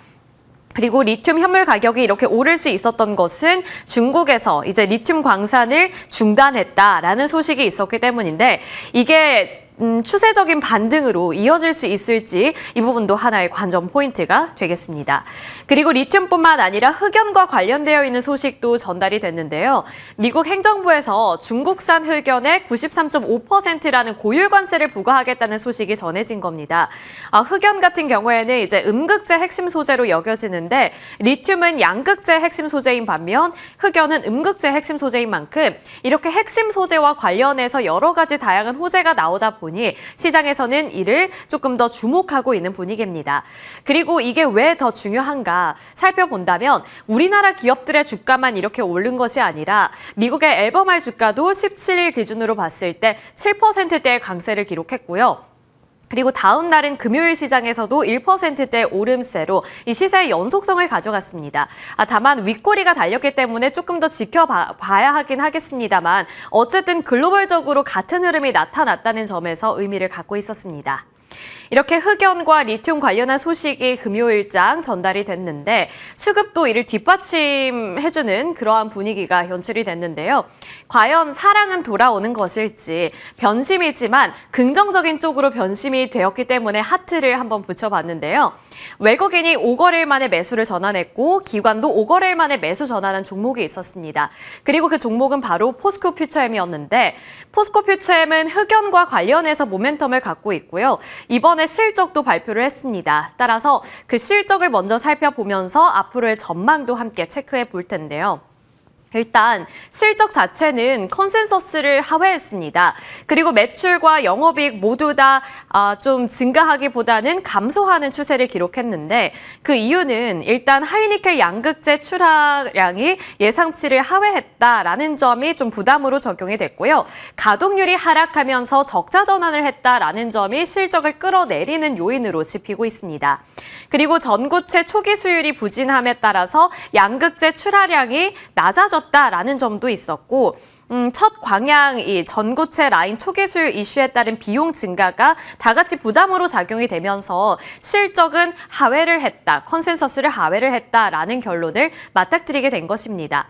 그리고 리튬 현물 가격이 이렇게 오를 수 있었던 것은 중국에서 이제 리튬 광산을 중단했다라는 소식이 있었기 때문인데 이게 추세적인 반등으로 이어질 수 있을지 이 부분도 하나의 관전 포인트가 되겠습니다. 그리고 리튬뿐만 아니라 흑연과 관련되어 있는 소식도 전달이 됐는데요. 미국 행정부에서 중국산 흑연의 93.5%라는 고율 관세를 부과하겠다는 소식이 전해진 겁니다. 흑연 같은 경우에는 이제 음극재 핵심 소재로 여겨지는데 리튬은 양극재 핵심 소재인 반면 흑연은 음극재 핵심 소재인 만큼 이렇게 핵심 소재와 관련해서 여러 가지 다양한 호재가 나오다 보니 시장에서는 이를 조금 더 주목하고 있는 분위기입니다. 그리고 이게 왜 더 중요한가 살펴본다면 우리나라 기업들의 주가만 이렇게 오른 것이 아니라 미국의 앨범알 주가도 17일 기준으로 봤을 때 7%대의 강세를 기록했고요. 그리고 다음 날은 금요일 시장에서도 1%대 오름세로 이 시세의 연속성을 가져갔습니다. 다만 윗꼬리가 달렸기 때문에 조금 더 지켜봐야 하긴 하겠습니다만 어쨌든 글로벌적으로 같은 흐름이 나타났다는 점에서 의미를 갖고 있었습니다. 이렇게 흑연과 리튬 관련한 소식이 금요일장 전달이 됐는데 수급도 이를 뒷받침해주는 그러한 분위기가 연출이 됐는데요. 과연 사랑은 돌아오는 것일지 변심이지만 긍정적인 쪽으로 변심이 되었기 때문에 하트를 한번 붙여봤는데요. 외국인이 5거래일 만에 매수를 전환했고 기관도 5거래일 만에 매수 전환한 종목이 있었습니다. 그리고 그 종목은 바로 포스코 퓨처엠이었는데 포스코 퓨처엠은 흑연과 관련해서 모멘텀을 갖고 있고요. 이번에 실적도 발표를 했습니다. 따라서 그 실적을 먼저 살펴보면서 앞으로의 전망도 함께 체크해 볼 텐데요. 일단 실적 자체는 컨센서스를 하회했습니다. 그리고 매출과 영업이익 모두 다 좀 증가하기보다는 감소하는 추세를 기록했는데 그 이유는 일단 하이니켈 양극재 출하량이 예상치를 하회했다라는 점이 좀 부담으로 적용이 됐고요. 가동률이 하락하면서 적자 전환을 했다라는 점이 실적을 끌어내리는 요인으로 짚히고 있습니다. 그리고 전구체 초기 수율이 부진함에 따라서 양극재 출하량이 낮아졌다라는 점도 있었고 첫 광양 이 전구체 라인 초기 수율 이슈에 따른 비용 증가가 다 같이 부담으로 작용이 되면서 실적은 하회를 했다, 컨센서스를 하회를 했다라는 결론을 맞닥뜨리게 된 것입니다.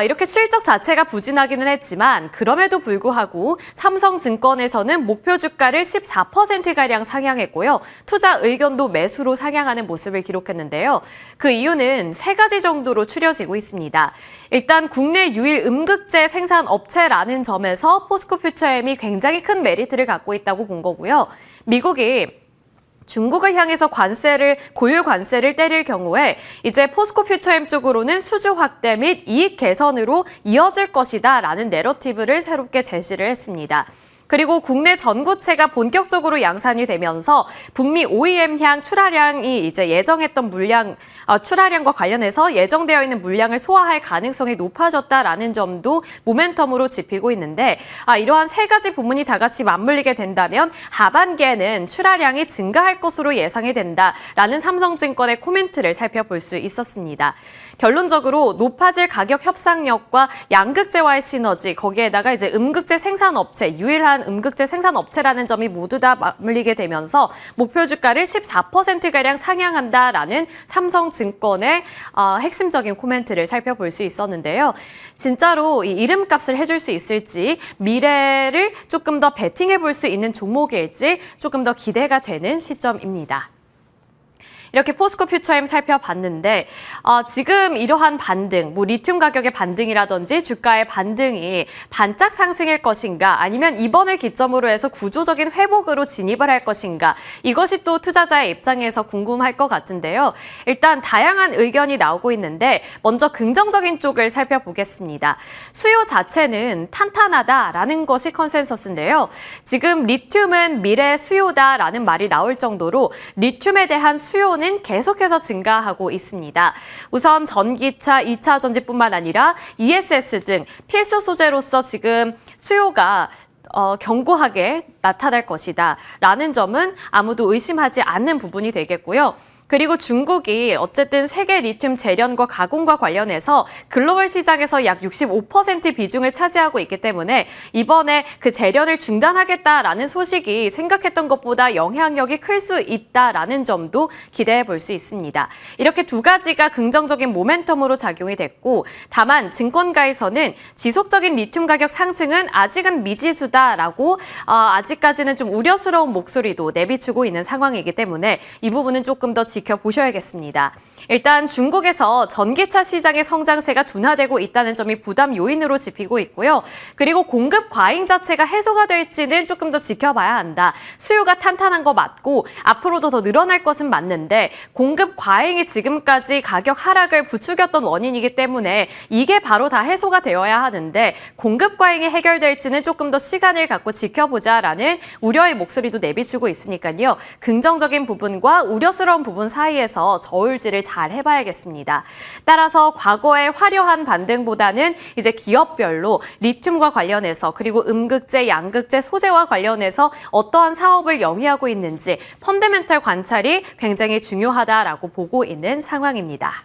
이렇게 실적 자체가 부진하기는 했지만 그럼에도 불구하고 삼성증권에서는 목표 주가를 14%가량 상향했고요. 투자 의견도 매수로 상향하는 모습을 기록했는데요. 그 이유는 세 가지 정도로 추려지고 있습니다. 일단 국내 유일 음극재 생산 업체라는 점에서 포스코 퓨처엠이 굉장히 큰 메리트를 갖고 있다고 본 거고요. 미국이 중국을 향해서 고율 관세를 때릴 경우에 이제 포스코 퓨처엠 쪽으로는 수주 확대 및 이익 개선으로 이어질 것이다라는 내러티브를 새롭게 제시를 했습니다. 그리고 국내 전구체가 본격적으로 양산이 되면서 북미 OEM향 출하량이 이제 예정했던 물량, 출하량과 관련해서 예정되어 있는 물량을 소화할 가능성이 높아졌다라는 점도 모멘텀으로 짚히고 있는데 이러한 세 가지 부분이 다 같이 맞물리게 된다면 하반기에는 출하량이 증가할 것으로 예상이 된다라는 삼성증권의 코멘트를 살펴볼 수 있었습니다. 결론적으로 높아질 가격 협상력과 양극재와의 시너지, 거기에다가 이제 음극재 생산업체, 유일한 음극재 생산업체라는 점이 모두 다 맞물리게 되면서 목표 주가를 14%가량 상향한다라는 삼성증권의 핵심적인 코멘트를 살펴볼 수 있었는데요. 진짜로 이 이름값을 해줄 수 있을지, 미래를 조금 더 베팅해 볼 수 있는 종목일지 조금 더 기대가 되는 시점입니다. 이렇게 포스코 퓨처엠 살펴봤는데 지금 이러한 반등, 리튬 가격의 반등이라든지 주가의 반등이 반짝 상승일 것인가 아니면 이번을 기점으로 해서 구조적인 회복으로 진입을 할 것인가 이것이 또 투자자의 입장에서 궁금할 것 같은데요. 일단 다양한 의견이 나오고 있는데 먼저 긍정적인 쪽을 살펴보겠습니다. 수요 자체는 탄탄하다라는 것이 컨센서스인데요. 지금 리튬은 미래 수요다라는 말이 나올 정도로 리튬에 대한 수요는 계속해서 증가하고 있습니다. 우선 전기차, 2차 전지뿐만 아니라 ESS 등 필수 소재로서 지금 수요가 견고하게 나타날 것이다 라는 점은 아무도 의심하지 않는 부분이 되겠고요. 그리고 중국이 어쨌든 세계 리튬 재련과 가공과 관련해서 글로벌 시장에서 약 65% 비중을 차지하고 있기 때문에 이번에 그 재련을 중단하겠다라는 소식이 생각했던 것보다 영향력이 클 수 있다라는 점도 기대해 볼 수 있습니다. 이렇게 두 가지가 긍정적인 모멘텀으로 작용이 됐고 다만 증권가에서는 지속적인 리튬 가격 상승은 아직은 미지수다라고 아직까지는 좀 우려스러운 목소리도 내비추고 있는 상황이기 때문에 이 부분은 조금 더 지켜보셔야겠습니다. 일단 중국에서 전기차 시장의 성장세가 둔화되고 있다는 점이 부담 요인으로 짚히고 있고요. 그리고 공급 과잉 자체가 해소가 될지는 조금 더 지켜봐야 한다. 수요가 탄탄한 거 맞고 앞으로도 더 늘어날 것은 맞는데 공급 과잉이 지금까지 가격 하락을 부추겼던 원인이기 때문에 이게 바로 다 해소가 되어야 하는데 공급 과잉이 해결될지는 조금 더 시간을 갖고 지켜보자라는 우려의 목소리도 내비추고 있으니까요. 긍정적인 부분과 우려스러운 부분 사이에서 저울질을 잘 해봐야겠습니다. 따라서 과거의 화려한 반등보다는 이제 기업별로 리튬과 관련해서 그리고 음극재, 양극재, 소재와 관련해서 어떠한 사업을 영위하고 있는지 펀더멘털 관찰이 굉장히 중요하다라고 보고 있는 상황입니다.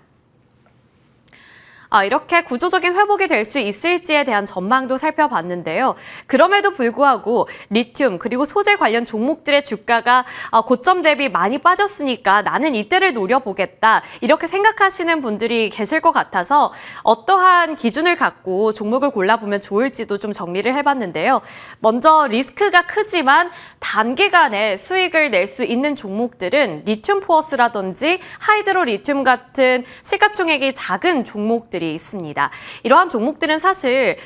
이렇게 구조적인 회복이 될 수 있을지에 대한 전망도 살펴봤는데요. 그럼에도 불구하고 리튬 그리고 소재 관련 종목들의 주가가 고점 대비 많이 빠졌으니까 나는 이때를 노려보겠다 이렇게 생각하시는 분들이 계실 것 같아서 어떠한 기준을 갖고 종목을 골라보면 좋을지도 좀 정리를 해봤는데요. 먼저 리스크가 크지만 단기간에 수익을 낼 수 있는 종목들은 리튬 포어스라든지 하이드로 리튬 같은 시가총액이 작은 종목들이 있습니다. 이러한 종목들은 사실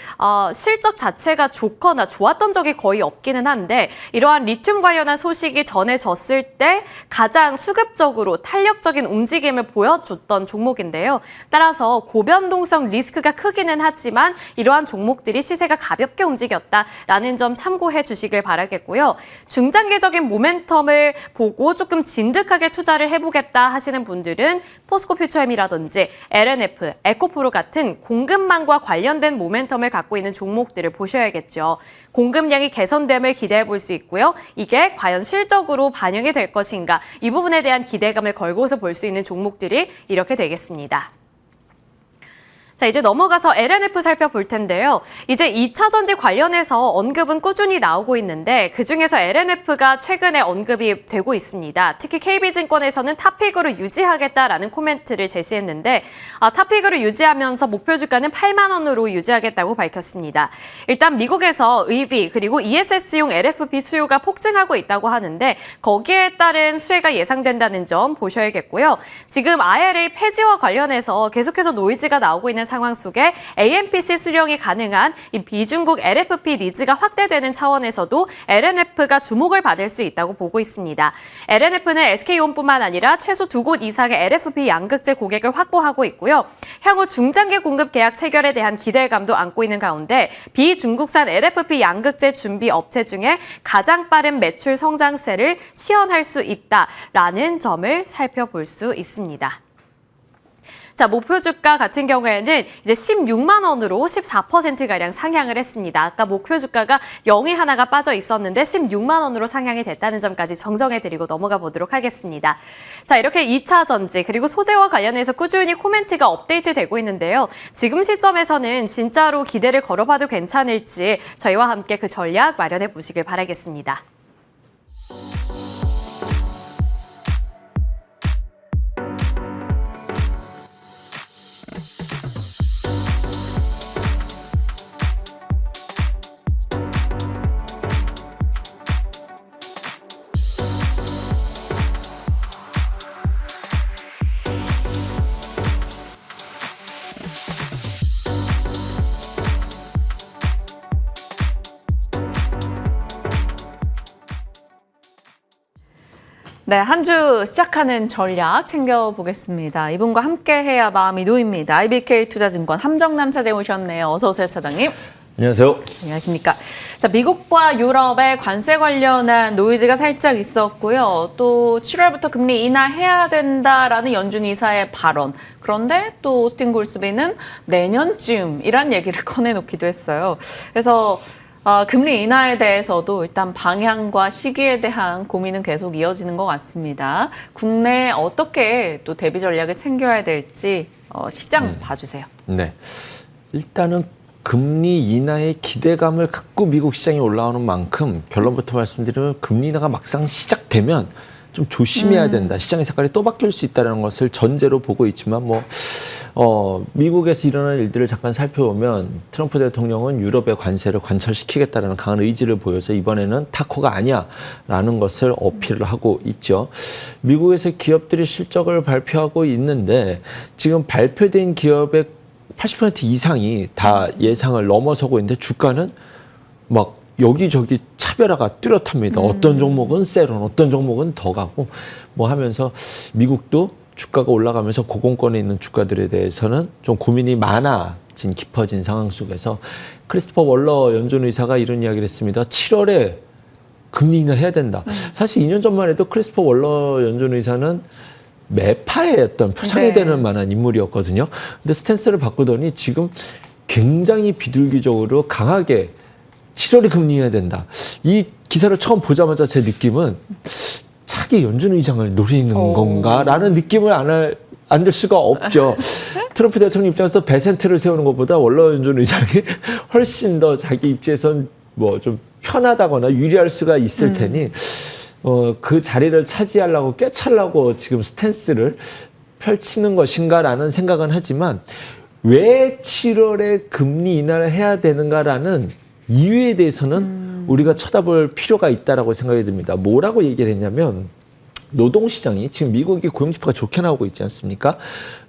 실적 자체가 좋거나 좋았던 적이 거의 없기는 한데 이러한 리튬 관련한 소식이 전해졌을 때 가장 수급적으로 탄력적인 움직임을 보여줬던 종목인데요. 따라서 고변동성 리스크가 크기는 하지만 이러한 종목들이 시세가 가볍게 움직였다라는 점 참고해 주시길 바라겠고요. 중장기적인 모멘텀을 보고 조금 진득하게 투자를 해보겠다 하시는 분들은 포스코 퓨처엠이라든지 LNF, 에코프로 같은 공급망과 관련된 모멘텀을 갖고 있는 종목들을 보셔야겠죠. 공급량이 개선됨을 기대해 볼 수 있고요. 이게 과연 실적으로 반영이 될 것인가 이 부분에 대한 기대감을 걸고서 볼 수 있는 종목들이 이렇게 되겠습니다. 자, 이제 넘어가서 LNF 살펴볼 텐데요. 이제 2차 전지 관련해서 언급은 꾸준히 나오고 있는데 그중에서 LNF가 최근에 언급이 되고 있습니다. 특히 KB증권에서는 탑픽으로 유지하겠다라는 코멘트를 제시했는데 탑픽으로 유지하면서 목표 주가는 8만 원으로 유지하겠다고 밝혔습니다. 일단 미국에서 의비 그리고 ESS용 LFP 수요가 폭증하고 있다고 하는데 거기에 따른 수혜가 예상된다는 점 보셔야겠고요. 지금 IRA 폐지와 관련해서 계속해서 노이즈가 나오고 있는 상황 속에 AMPC 수령이 가능한 이 비중국 LFP 니즈가 확대되는 차원에서도 LNF가 주목을 받을 수 있다고 보고 있습니다. LNF는 SK온뿐만 아니라 최소 2곳 이상의 LFP 양극재 고객을 확보하고 있고요. 향후 중장기 공급 계약 체결에 대한 기대감도 안고 있는 가운데 비중국산 LFP 양극재 준비 업체 중에 가장 빠른 매출 성장세를 시현할 수 있다라는 점을 살펴볼 수 있습니다. 자, 목표 주가 같은 경우에는 이제 16만 원으로 14%가량 상향을 했습니다. 아까 목표 주가가 0이 하나가 빠져 있었는데 16만 원으로 상향이 됐다는 점까지 정정해드리고 넘어가 보도록 하겠습니다. 자, 이렇게 2차 전지 그리고 소재와 관련해서 꾸준히 코멘트가 업데이트되고 있는데요. 지금 시점에서는 진짜로 기대를 걸어봐도 괜찮을지 저희와 함께 그 전략 마련해 보시길 바라겠습니다. 네, 한 주 시작하는 전략 챙겨보겠습니다. 이분과 함께 해야 마음이 놓입니다. IBK투자증권 함정남 차장 오셨네요. 어서 오세요, 차장님. 안녕하세요. 안녕하십니까. 자, 미국과 유럽의 관세 관련한 노이즈가 살짝 있었고요. 또 7월부터 금리 인하해야 된다라는 연준 이사의 발언. 그런데 또 오스틴 골스비는 내년쯤이란 얘기를 꺼내놓기도 했어요. 그래서 금리 인하에 대해서도 일단 방향과 시기에 대한 고민은 계속 이어지는 것 같습니다. 국내에 어떻게 또 대비 전략을 챙겨야 될지 시장 봐주세요. 네, 일단은 금리 인하의 기대감을 갖고 미국 시장이 올라오는 만큼 결론부터 말씀드리면 금리 인하가 막상 시작되면 좀 조심해야 된다. 시장의 색깔이 또 바뀔 수 있다는 것을 전제로 보고 있지만 미국에서 일어난 일들을 잠깐 살펴보면 트럼프 대통령은 유럽의 관세를 관철시키겠다는 강한 의지를 보여서 이번에는 타코가 아니야라는 것을 어필을 하고 있죠. 미국에서 기업들이 실적을 발표하고 있는데 지금 발표된 기업의 80% 이상이 다 예상을 넘어서고 있는데 주가는 막 여기저기 차별화가 뚜렷합니다. 어떤 종목은 세론, 어떤 종목은 더 가고 하면서 미국도 주가가 올라가면서 고공권에 있는 주가들에 대해서는 좀 고민이 많아진 깊어진 상황 속에서 크리스토퍼 월러 연준 의사가 이런 이야기를 했습니다. 7월에 금리 인하 해야 된다. 사실 2년 전만 해도 크리스토퍼 월러 연준 의사는 매파의 어떤 표상이 되는 만한 인물이었거든요. 근데 스탠스를 바꾸더니 지금 굉장히 비둘기적으로 강하게 7월에 금리 인하해야 된다. 이 기사를 처음 보자마자 제 느낌은 차기 연준 의장을 노리는 건가라는 느낌을 안 들 수가 없죠. 트럼프 대통령 입장에서 배센트를 세우는 것보다 월러 연준 의장이 훨씬 더 자기 입지에선 좀 편하다거나 유리할 수가 있을 테니 그 자리를 차지하려고 꿰차려고 지금 스탠스를 펼치는 것인가라는 생각은 하지만 왜 7월에 금리 인하를 해야 되는가라는 이유에 대해서는 우리가 쳐다볼 필요가 있다라고 생각이 듭니다. 뭐라고 얘기를 했냐면 노동시장이 지금 미국이 고용지표가 좋게 나오고 있지 않습니까?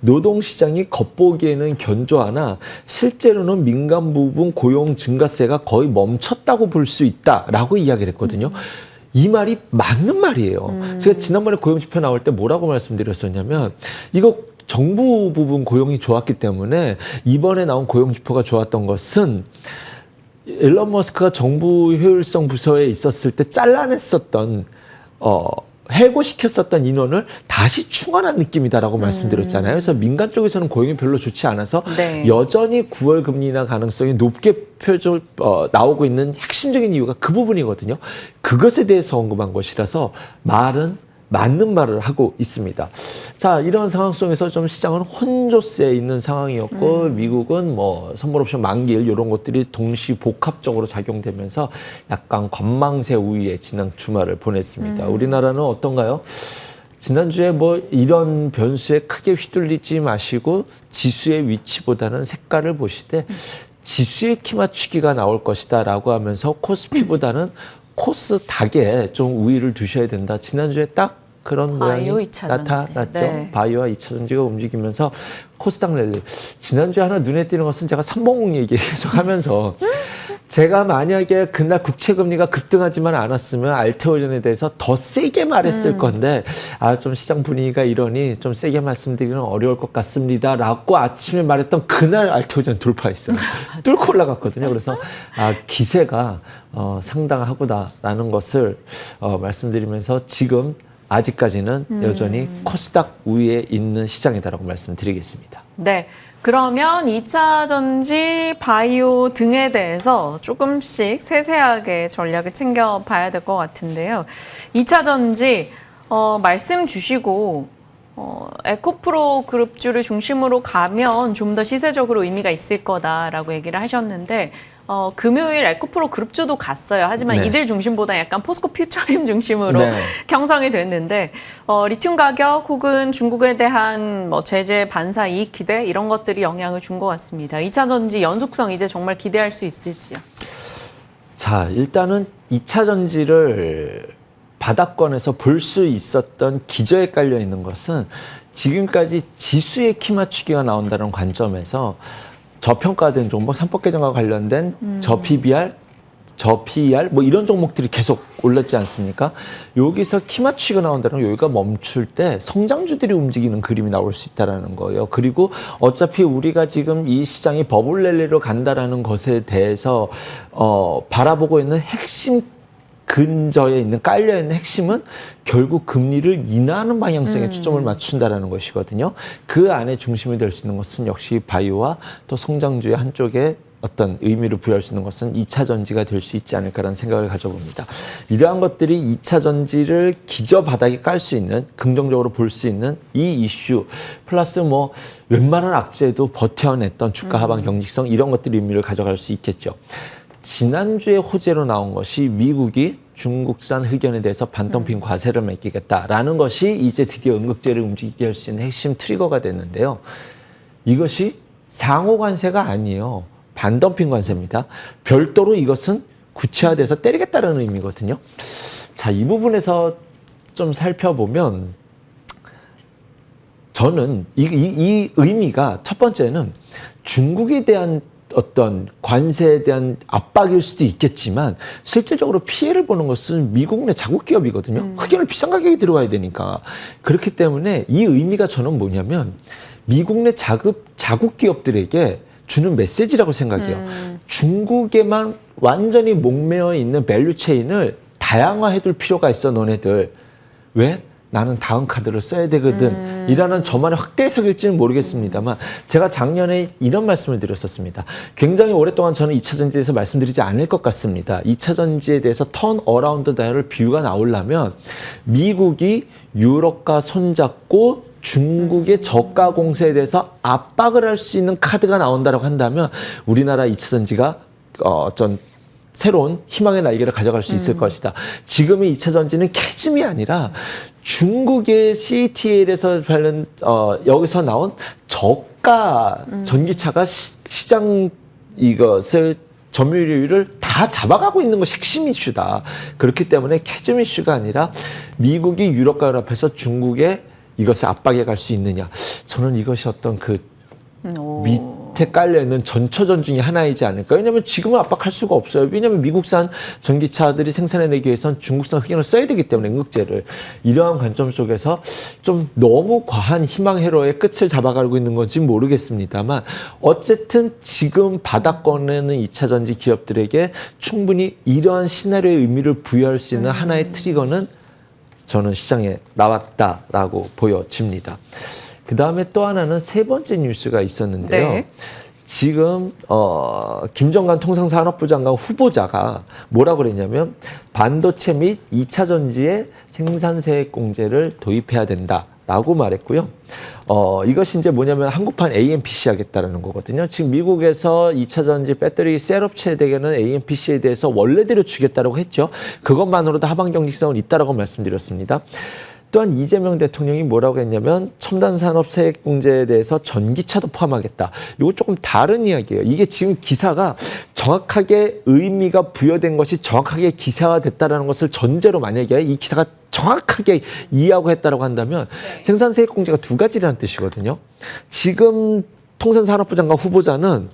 노동시장이 겉보기에는 견조하나 실제로는 민간 부분 고용 증가세가 거의 멈췄다고 볼 수 있다라고 이야기를 했거든요. 이 말이 맞는 말이에요. 제가 지난번에 고용지표 나올 때 뭐라고 말씀드렸었냐면 이거 정부 부분 고용이 좋았기 때문에 이번에 나온 고용지표가 좋았던 것은 일론 머스크가 정부 효율성 부서에 있었을 때 잘라냈었던 해고시켰었던 인원을 다시 충원한 느낌이다라고 말씀드렸잖아요. 그래서 민간 쪽에서는 고용이 별로 좋지 않아서 여전히 9월 금리 인하 가능성이 높게 나오고 있는 핵심적인 이유가 그 부분이거든요. 그것에 대해서 언급한 것이라서 말은 맞는 말을 하고 있습니다. 자, 이런 상황 속에서 좀 시장은 혼조세에 있는 상황이었고 미국은 선물 옵션 만기일 이런 것들이 동시 복합적으로 작용되면서 약간 관망세 우위에 지난 주말을 보냈습니다. 우리나라는 어떤가요? 지난주에 이런 변수에 크게 휘둘리지 마시고 지수의 위치보다는 색깔을 보시되 지수의 키 맞추기가 나올 것이다 라고 하면서 코스피보다는 코스닥에 좀 우위를 두셔야 된다. 지난주에 딱 그런 모양이 나타났죠. 네. 바이오와 2차전지가 움직이면서 코스닥 랠리. 지난주에 하나 눈에 띄는 것은 제가 삼봉 얘기 계속 하면서 제가 만약에 그날 국채금리가 급등하지만 않았으면 알테오전에 대해서 더 세게 말했을 건데 좀 시장 분위기가 이러니 좀 세게 말씀드리기는 어려울 것 같습니다 라고 아침에 말했던 그날 알테오전 돌파했어요. 뚫고 올라갔거든요. 그래서 기세가 상당하구나라는 것을 말씀드리면서 지금 아직까지는 여전히 코스닥 위에 있는 시장이다라고 말씀드리겠습니다. 네. 그러면 2차 전지, 바이오 등에 대해서 조금씩 세세하게 전략을 챙겨봐야 될 것 같은데요. 2차 전지 말씀 주시고 에코프로 그룹주를 중심으로 가면 좀 더 시세적으로 의미가 있을 거다라고 얘기를 하셨는데 금요일 에코프로 그룹주도 갔어요. 하지만 이들 중심보다 약간 포스코 퓨처엠 중심으로 형성이 됐는데 리튬 가격 혹은 중국에 대한 제재 반사 이익 기대 이런 것들이 영향을 준 것 같습니다. 2차 전지 연속성 이제 정말 기대할 수 있을지요? 자, 일단은 2차 전지를 바닥권에서 볼 수 있었던 기저에 깔려 있는 것은 지금까지 지수의 키 맞추기가 나온다는 관점에서 저평가된 종목, 삼법 개정과 관련된 저 PBR 저 PER 뭐 이런 종목들이 계속 올랐지 않습니까? 여기서 키 맞추기가 나온다는 건 여기가 멈출 때 성장주들이 움직이는 그림이 나올 수 있다라는 거예요. 그리고 어차피 우리가 지금 이 시장이 버블 랠리로 간다라는 것에 대해서 바라보고 있는 핵심 근저에 있는 깔려 있는 핵심은 결국 금리를 인하하는 방향성에 초점을 맞춘다라는 것이거든요. 그 안에 중심이 될 수 있는 것은 역시 바이오와 또 성장주의 한쪽에 어떤 의미를 부여할 수 있는 것은 2차 전지가 될 수 있지 않을까라는 생각을 가져봅니다. 이러한 것들이 2차 전지를 기저 바닥에 깔 수 있는, 긍정적으로 볼 수 있는 이 이슈 플러스 뭐 웬만한 악재에도 버텨냈던 주가 하방 경직성 이런 것들이 의미를 가져갈 수 있겠죠. 지난주에 호재로 나온 것이 미국이 중국산 흑연에 대해서 반덤핑 과세를 매기겠다라는 것이 이제 드디어 응급제를 움직이게 할 수 있는 핵심 트리거가 됐는데요. 이것이 상호 관세가 아니에요. 반덤핑 관세입니다. 별도로 이것은 구체화돼서 때리겠다는 의미거든요. 자, 이 부분에서 좀 살펴보면 저는 이 의미가 첫 번째는 중국에 대한 어떤 관세에 대한 압박일 수도 있겠지만 실질적으로 피해를 보는 것은 미국 내 자국 기업이거든요. 흑연을 비싼 가격에 들어가야 되니까. 그렇기 때문에 이 의미가 저는 뭐냐면 미국 내 자국 기업들에게 주는 메시지라고 생각해요. 중국에만 완전히 목매어 있는 밸류 체인을 다양화해둘 필요가 있어 너네들. 왜? 나는 다음 카드를 써야 되거든. 이라는 저만의 확대 해석일지는 모르겠습니다만 제가 작년에 이런 말씀을 드렸었습니다. 굉장히 오랫동안 저는 2차 전지에 대해서 말씀드리지 않을 것 같습니다. 2차 전지에 대해서 턴 어라운드 다이얼 비유가 나오려면 미국이 유럽과 손잡고 중국의 저가 공세에 대해서 압박을 할 수 있는 카드가 나온다고 한다면 우리나라 2차 전지가 어떤 새로운 희망의 날개를 가져갈 수 있을 것이다. 지금의 2차 전지는 캐즘이 아니라 중국의 CATL에서 여기서 나온 저가 전기차가 시장 이것을 점유율을 다 잡아가고 있는 것이 핵심 이슈다. 그렇기 때문에 캐즘 이슈가 아니라 미국이 유럽과 연합해서 중국에 이것을 압박해 갈 수 있느냐. 저는 이것이 어떤 그 밑에 깔려있는 전초전 중에 하나이지 않을까. 왜냐하면 지금은 압박할 수가 없어요. 왜냐하면 미국산 전기차들이 생산해내기 위해서는 중국산 흑연을 써야 되기 때문에 응급제를. 이러한 관점 속에서 좀 너무 과한 희망 회로의 끝을 잡아가고 있는 건지 모르겠습니다만 어쨌든 지금 바닥권에는 2차 전지 기업들에게 충분히 이러한 시나리오의 의미를 부여할 수 있는 하나의 트리거는 저는 시장에 나왔다라고 보여집니다. 그 다음에 또 하나는 세 번째 뉴스가 있었는데요. 네. 지금 김정관 통상산업부 장관 후보자가 뭐라고 그랬냐면 반도체 및 2차 전지에 생산세액공제를 도입해야 된다라고 말했고요. 이것이 이제 뭐냐면 한국판 AMPC 하겠다라는 거거든요. 지금 미국에서 2차 전지 배터리 셀업체에게는 AMPC에 대해서 원래대로 주겠다라고 했죠. 그것만으로도 하방 경직성은 있다라고 말씀드렸습니다. 또한 이재명 대통령이 뭐라고 했냐면 첨단 산업 세액 공제에 대해서 전기차도 포함하겠다. 이거 조금 다른 이야기예요. 이게 지금 기사가 정확하게 의미가 부여된 것이 정확하게 기사화됐다라는 것을 전제로 만약에 이 기사가 정확하게 이해하고 했다라고 한다면 생산 세액 공제가 두 가지라는 뜻이거든요. 지금 통상산업부 장관 후보자는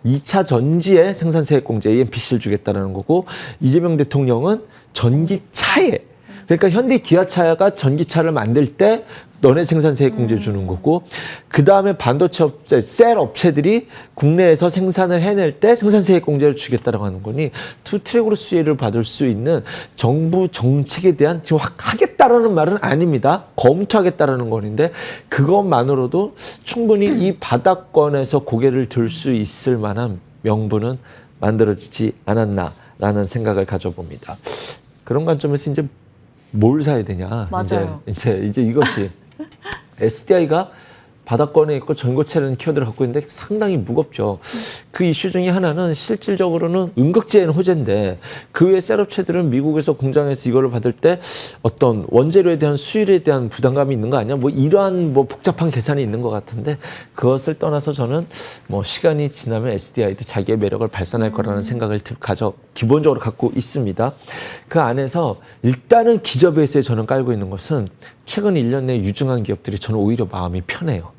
2차 전지에 생산 세액 공제 AMPC를 주겠다라는 거고 이재명 대통령은 전기차에 그러니까 현대 기아차가 전기차를 만들 때 너네 생산세액 공제 주는 거고 그 다음에 반도체 업체, 셀 업체들이 국내에서 생산을 해낼 때 생산세액 공제를 주겠다라고 하는 거니 투 트랙으로 수혜를 받을 수 있는 정부 정책에 대한 지금 하겠다라는 말은 아닙니다. 검토하겠다라는 건데 그것만으로도 충분히 이 바닥권에서 고개를 들 수 있을 만한 명분은 만들어지지 않았나라는 생각을 가져봅니다. 그런 관점에서 이제 뭘 사야 되냐. 맞아요. 이제 이것이 SDI가 바닥권에 있고 전고체라는 키워드를 갖고 있는데 상당히 무겁죠. 그 이슈 중에 하나는 실질적으로는 응급제에는 호재인데 그 외에 셀업체들은 미국에서 공장에서 이거를 받을 때 어떤 원재료에 대한 수율에 대한 부담감이 있는 거 아니야? 뭐 이러한 뭐 복잡한 계산이 있는 것 같은데 그것을 떠나서 저는 뭐 시간이 지나면 SDI도 자기의 매력을 발산할 거라는 생각을 기본적으로 갖고 있습니다. 그 안에서 일단은 기저베이스에 저는 깔고 있는 것은 최근 1년 내 유증한 기업들이 저는 오히려 마음이 편해요.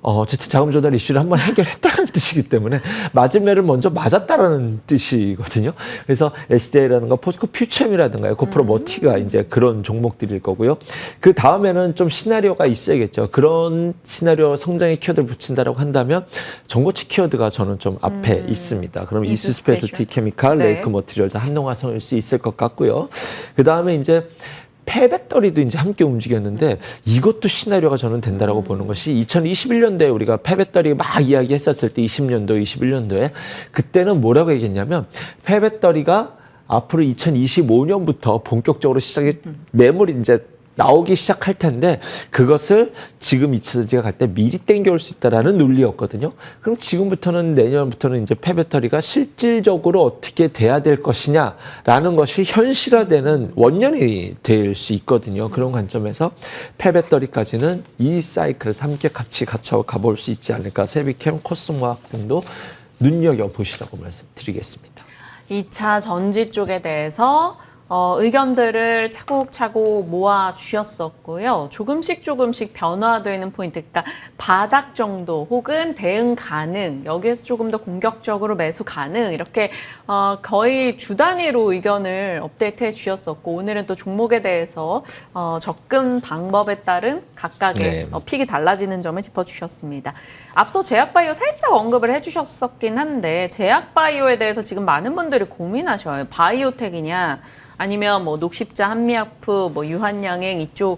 어쨌든 자금 조달 이슈를 한번 해결했다는 뜻이기 때문에 맞은 매를 먼저 맞았다라는 뜻이거든요. 그래서 SDI라든가 포스코 퓨처엠이라든가 에코프로 머티가 이제 그런 종목들일 거고요. 그 다음에는 좀 시나리오가 있어야겠죠. 그런 시나리오 성장의 키워드를 붙인다라고 한다면 정보치 키워드가 저는 좀 앞에 있습니다. 그럼 이스 스페셜티 케미칼, 네. 레이크 머티리얼즈, 한농화성일 수 있을 것 같고요. 그 다음에 이제 폐배터리도 이제 함께 움직였는데 이것도 시나리오가 저는 된다라고 보는 것이 2021년도에 우리가 폐배터리 막 이야기했었을 때 20년도, 21년도에 그때는 뭐라고 얘기했냐면 폐배터리가 앞으로 2025년부터 본격적으로 시작이 매물이 이제 나오기 시작할 텐데 그것을 지금 2차전지가 갈 때 미리 땡겨올 수 있다라는 논리였거든요. 그럼 지금부터는 내년부터는 이제 폐배터리가 실질적으로 어떻게 돼야 될 것이냐라는 것이 현실화되는 원년이 될 수 있거든요. 그런 관점에서 폐배터리까지는 이 사이클에서 함께 같이 갖춰 가볼 수 있지 않을까. 세비캠, 코스모학 등도 눈여겨보시라고 말씀드리겠습니다. 2차 전지 쪽에 대해서 의견들을 차곡차곡 모아 주셨었고요. 조금씩 변화되는 포인트, 그러니까 바닥 정도 혹은 대응 가능, 여기에서 조금 더 공격적으로 매수 가능, 이렇게 거의 주 단위로 의견을 업데이트해 주셨었고, 오늘은 또 종목에 대해서 접근 방법에 따른 각각의 픽이 달라지는 점을 짚어주셨습니다. 앞서 제약바이오 살짝 언급을 해주셨었긴 한데, 제약바이오에 대해서 지금 많은 분들이 고민하셔요. 바이오텍이냐, 아니면 뭐 녹십자, 한미약프, 뭐 유한양행 이쪽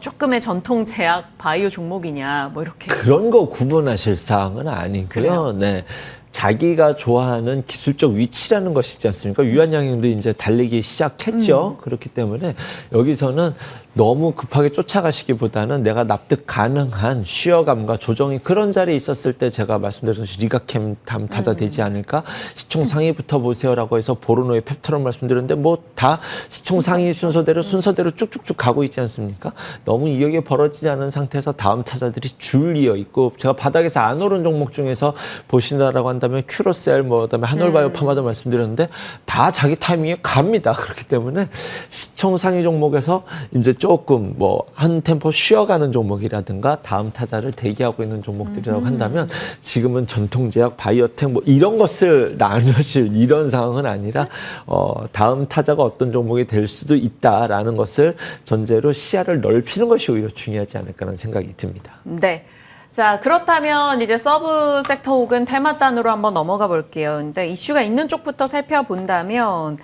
조금의 전통 제약 바이오 종목이냐, 뭐 이렇게. 그런 거 구분하실 사항은 아니고요. 그래요? 네. 자기가 좋아하는 기술적 위치라는 것이 있지 않습니까? 유한양행도 이제 달리기 시작했죠. 그렇기 때문에 여기서는 너무 급하게 쫓아가시기보다는 내가 납득 가능한 쉬어감과 조정이 그런 자리에 있었을 때 제가 말씀드렸듯이 리가캠 다음 타자 되지 않을까? 시총 상위부터 보세요라고 해서 보르노의 펩토론 말씀드렸는데 뭐 다 시총 상위 순서대로 쭉쭉쭉 가고 있지 않습니까? 너무 이격이 벌어지지 않은 상태에서 다음 타자들이 줄이어 있고 제가 바닥에서 안 오른 종목 중에서 보신다라고 한다면 큐로셀 뭐 그다음에 한올바이오파마도 말씀드렸는데 다 자기 타이밍에 갑니다. 그렇기 때문에 시총 상위 종목에서 이제 조금 뭐 한 템포 쉬어가는 종목이라든가 다음 타자를 대기하고 있는 종목들이라고 한다면 지금은 전통제약, 바이오텍 뭐 이런 것을 나누실 이런 상황은 아니라 다음 타자가 어떤 종목이 될 수도 있다라는 것을 전제로 시야를 넓히는 것이 오히려 중요하지 않을까라는 생각이 듭니다. 네. 자, 그렇다면 이제 서브 섹터 혹은 테마단으로 한번 넘어가 볼게요. 근데 이슈가 있는 쪽부터 살펴본다면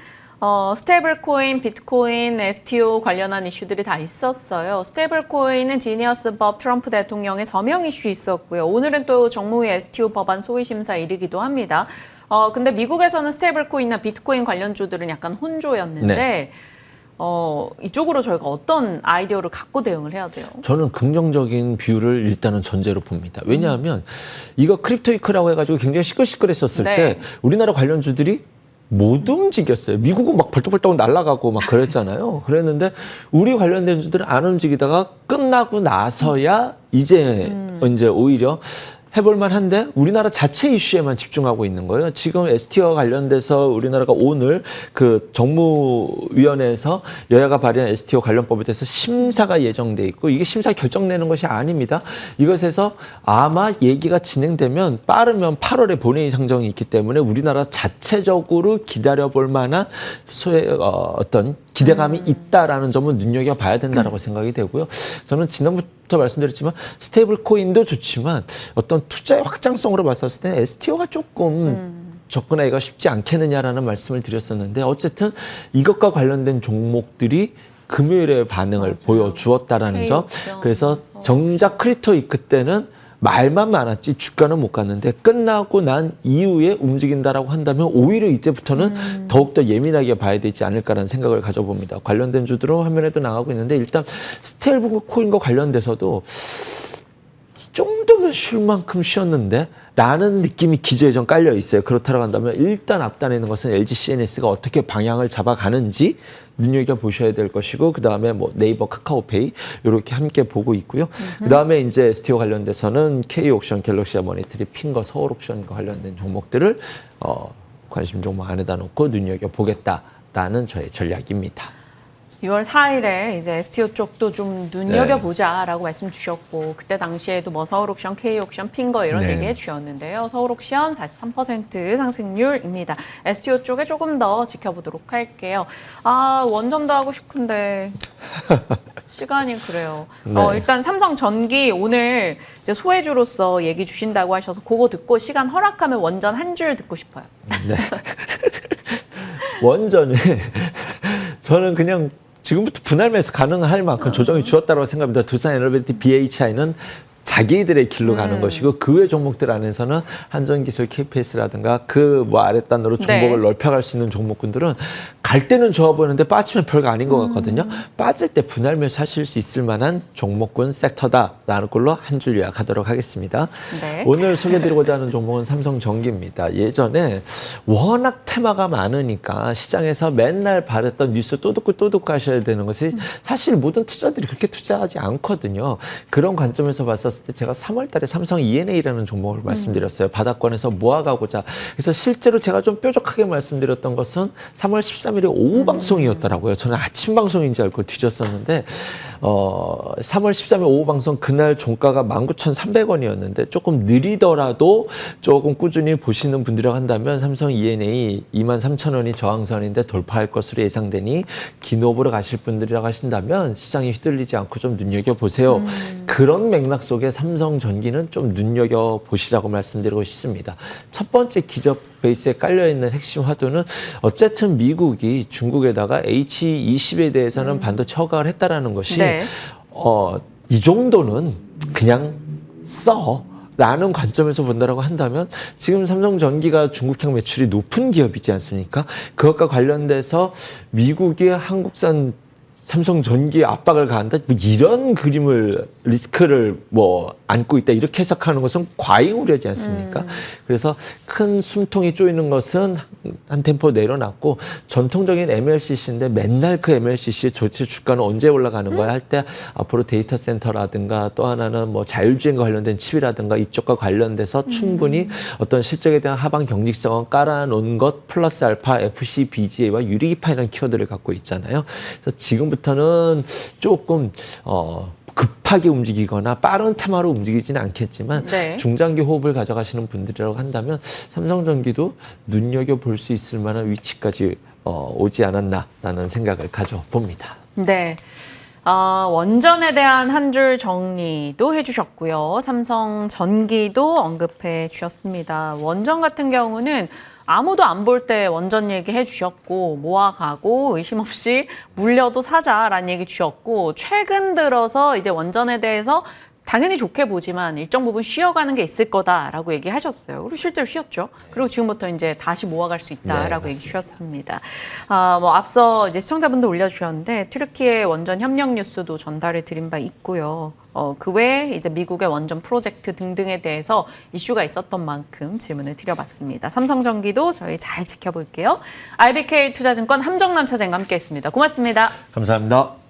스테이블 코인, 비트코인, STO 관련한 이슈들이 다 있었어요. 스테이블 코인은 지니어스 법 트럼프 대통령의 서명 이슈 있었고요. 오늘은 또 정무위 STO 법안 소위 심사 일이기도 합니다. 근데 미국에서는 스테이블 코인이나 비트코인 관련주들은 약간 혼조였는데 네. 이쪽으로 저희가 어떤 아이디어를 갖고 대응을 해야 돼요? 저는 긍정적인 뷰를 일단은 전제로 봅니다. 왜냐하면 이거 크립토 위크라고 해가지고 굉장히 시끌시끌했었을 네. 때 우리나라 관련주들이 못 움직였어요. 미국은 막 벌떡벌떡 날아가고 막 그랬잖아요. 그랬는데 우리 관련된 주들은 안 움직이다가 끝나고 나서야 이제 오히려 해볼만 한데 우리나라 자체 이슈에만 집중하고 있는 거예요. 지금 ST와 관련돼서 우리나라가 오늘 그 정무위원회에서 여야가 발의한 STO 관련법에 대해서 심사가 예정돼 있고 이게 심사 결정 내는 것이 아닙니다. 이것에서 아마 얘기가 진행되면 빠르면 8월에 본회의 상정이 있기 때문에 우리나라 자체적으로 기다려볼 만한 어떤 기대감이 있다라는 점은 눈여겨봐야 된다라고 생각이 되고요. 저는 지난번부터 말씀드렸지만 스테이블 코인도 좋지만 어떤 투자의 확장성으로 봤었을 때 STO가 조금 접근하기가 쉽지 않겠느냐라는 말씀을 드렸었는데 어쨌든 이것과 관련된 종목들이 금요일에 반응을 보여주었다라는 점. 그래서 정작 크립토 위크 때는 말만 많았지 주가는 못 갔는데 끝나고 난 이후에 움직인다라고 한다면 오히려 이때부터는 더욱더 예민하게 봐야 되지 않을까라는 생각을 가져봅니다. 관련된 주들은 화면에도 나가고 있는데 일단 스테이블 코인과 관련돼서도 이 정도면 쉴 만큼 쉬었는데 라는 느낌이 기저에 좀 깔려 있어요. 그렇다고 한다면 일단 앞단에 있는 것은 LG CNS가 어떻게 방향을 잡아가는지 눈여겨보셔야 될 것이고 그다음에 뭐 네이버, 카카오페이 이렇게 함께 보고 있고요. 그다음에 이제 STO 관련돼서는 K옥션, 갤럭시 머니터리, 핑거, 서울옥션과 관련된 종목들을 관심 종목 안에다 놓고 눈여겨보겠다라는 저의 전략입니다. 6월 4일에 이제 STO 쪽도 좀 눈여겨보자라고 말씀 주셨고, 그때 당시에도 뭐 서울옥션, K옥션, 핑거 이런 네. 얘기해 주셨는데요. 서울옥션 43% 상승률입니다. STO 쪽에 조금 더 지켜보도록 할게요. 아, 원전도 하고 싶은데 시간이 그래요. 네. 일단 삼성전기 오늘 이제 소외주로서 얘기 주신다고 하셔서 그거 듣고 시간 허락하면 원전 한 줄 듣고 싶어요. 네. 원전이 저는 그냥 지금부터 분할 매수 가능할 만큼 조정이 주었다고 생각합니다. 두산에너빌리티 BHI는 자기들의 길로 가는 것이고 그 외 종목들 안에서는 한전기술, KPS라든가 그 뭐 아랫단으로 종목을 넓혀갈 수 있는 종목군들은 갈 때는 좋아 보이는데 빠지면 별거 아닌 것 같거든요. 빠질 때 분할 매수 하실 수 있을 만한 종목군 섹터다라는 걸로 한 줄 요약하도록 하겠습니다. 네. 오늘 소개드리고자 하는 종목은 삼성전기입니다. 예전에 워낙 테마가 많으니까 시장에서 맨날 바랬던 뉴스 또 듣고 하셔야 되는 것이 사실 모든 투자들이 그렇게 투자하지 않거든요. 그런 관점에서 봤었을 때 제가 3월 달에 삼성 ENA라는 종목을 말씀드렸어요. 바닥권에서 모아가고자. 그래서 실제로 제가 좀 뾰족하게 말씀드렸던 것은 3월 13일에 오후 방송이었더라고요. 저는 아침 방송인 줄 알고 뒤졌었는데 3월 13일 오후 방송 그날 종가가 19,300원이었는데 조금 느리더라도 조금 꾸준히 보시는 분들이라고 한다면 삼성 ENA 23,000원이 저항선인데 돌파할 것으로 예상되니 기노브로 가실 분들이라고 하신다면 시장이 휘둘리지 않고 좀 눈여겨보세요. 그런 맥락 속에 삼성전기는 좀 눈여겨보시라고 말씀드리고 싶습니다. 첫 번째 기저 베이스에 깔려있는 핵심 화두는 어쨌든 미국이 중국에다가 H20에 대해서는 반도체 허가를 했다라는 것이 이 정도는 그냥 라는 관점에서 본다라고 한다면 지금 삼성전기가 중국향 매출이 높은 기업이지 않습니까? 그것과 관련돼서 미국이 한국산 삼성전기에 압박을 가한다? 뭐 이런 그림을 리스크를 뭐 안고 있다 이렇게 해석하는 것은 과잉 우려지 않습니까? 그래서 큰 숨통이 쪼이는 것은 한 템포 내려놨고 전통적인 MLCC인데 맨날 그 MLCC의 도대체 주가는 언제 올라가는 거야 할 때 앞으로 데이터 센터라든가 또 하나는 뭐 자율주행과 관련된 칩이라든가 이쪽과 관련돼서 충분히 어떤 실적에 대한 하방 경직성을 깔아놓은 것 플러스 알파 FC, BGA와 유리기판이라는 키워드를 갖고 있잖아요. 그래서 지금부터는 조금 급하게 움직이거나 빠른 테마로 움직이지는 않겠지만 중장기 호흡을 가져가시는 분들이라고 한다면 삼성전기도 눈여겨볼 수 있을 만한 위치까지 오지 않았나라는 생각을 가져봅니다. 네. 원전에 대한 한 줄 정리도 해주셨고요. 삼성전기도 언급해 주셨습니다. 원전 같은 경우는 아무도 안 볼 때 원전 얘기해 주셨고 모아가고 의심 없이 물려도 사자라는 얘기 주셨고 최근 들어서 이제 원전에 대해서 당연히 좋게 보지만 일정 부분 쉬어가는 게 있을 거다라고 얘기하셨어요. 그리고 실제로 쉬었죠. 그리고 지금부터 이제 다시 모아갈 수 있다라고 얘기 주셨습니다. 뭐 앞서 이제 시청자분들 올려주셨는데 튀르키예 원전 협력 뉴스도 전달해 드린 바 있고요. 그 외에 이제 미국의 원전 프로젝트 등등에 대해서 이슈가 있었던 만큼 질문을 드려봤습니다. 삼성전기도 저희 잘 지켜볼게요. IBK 투자증권 함정남 차장과 함께했습니다. 고맙습니다. 감사합니다.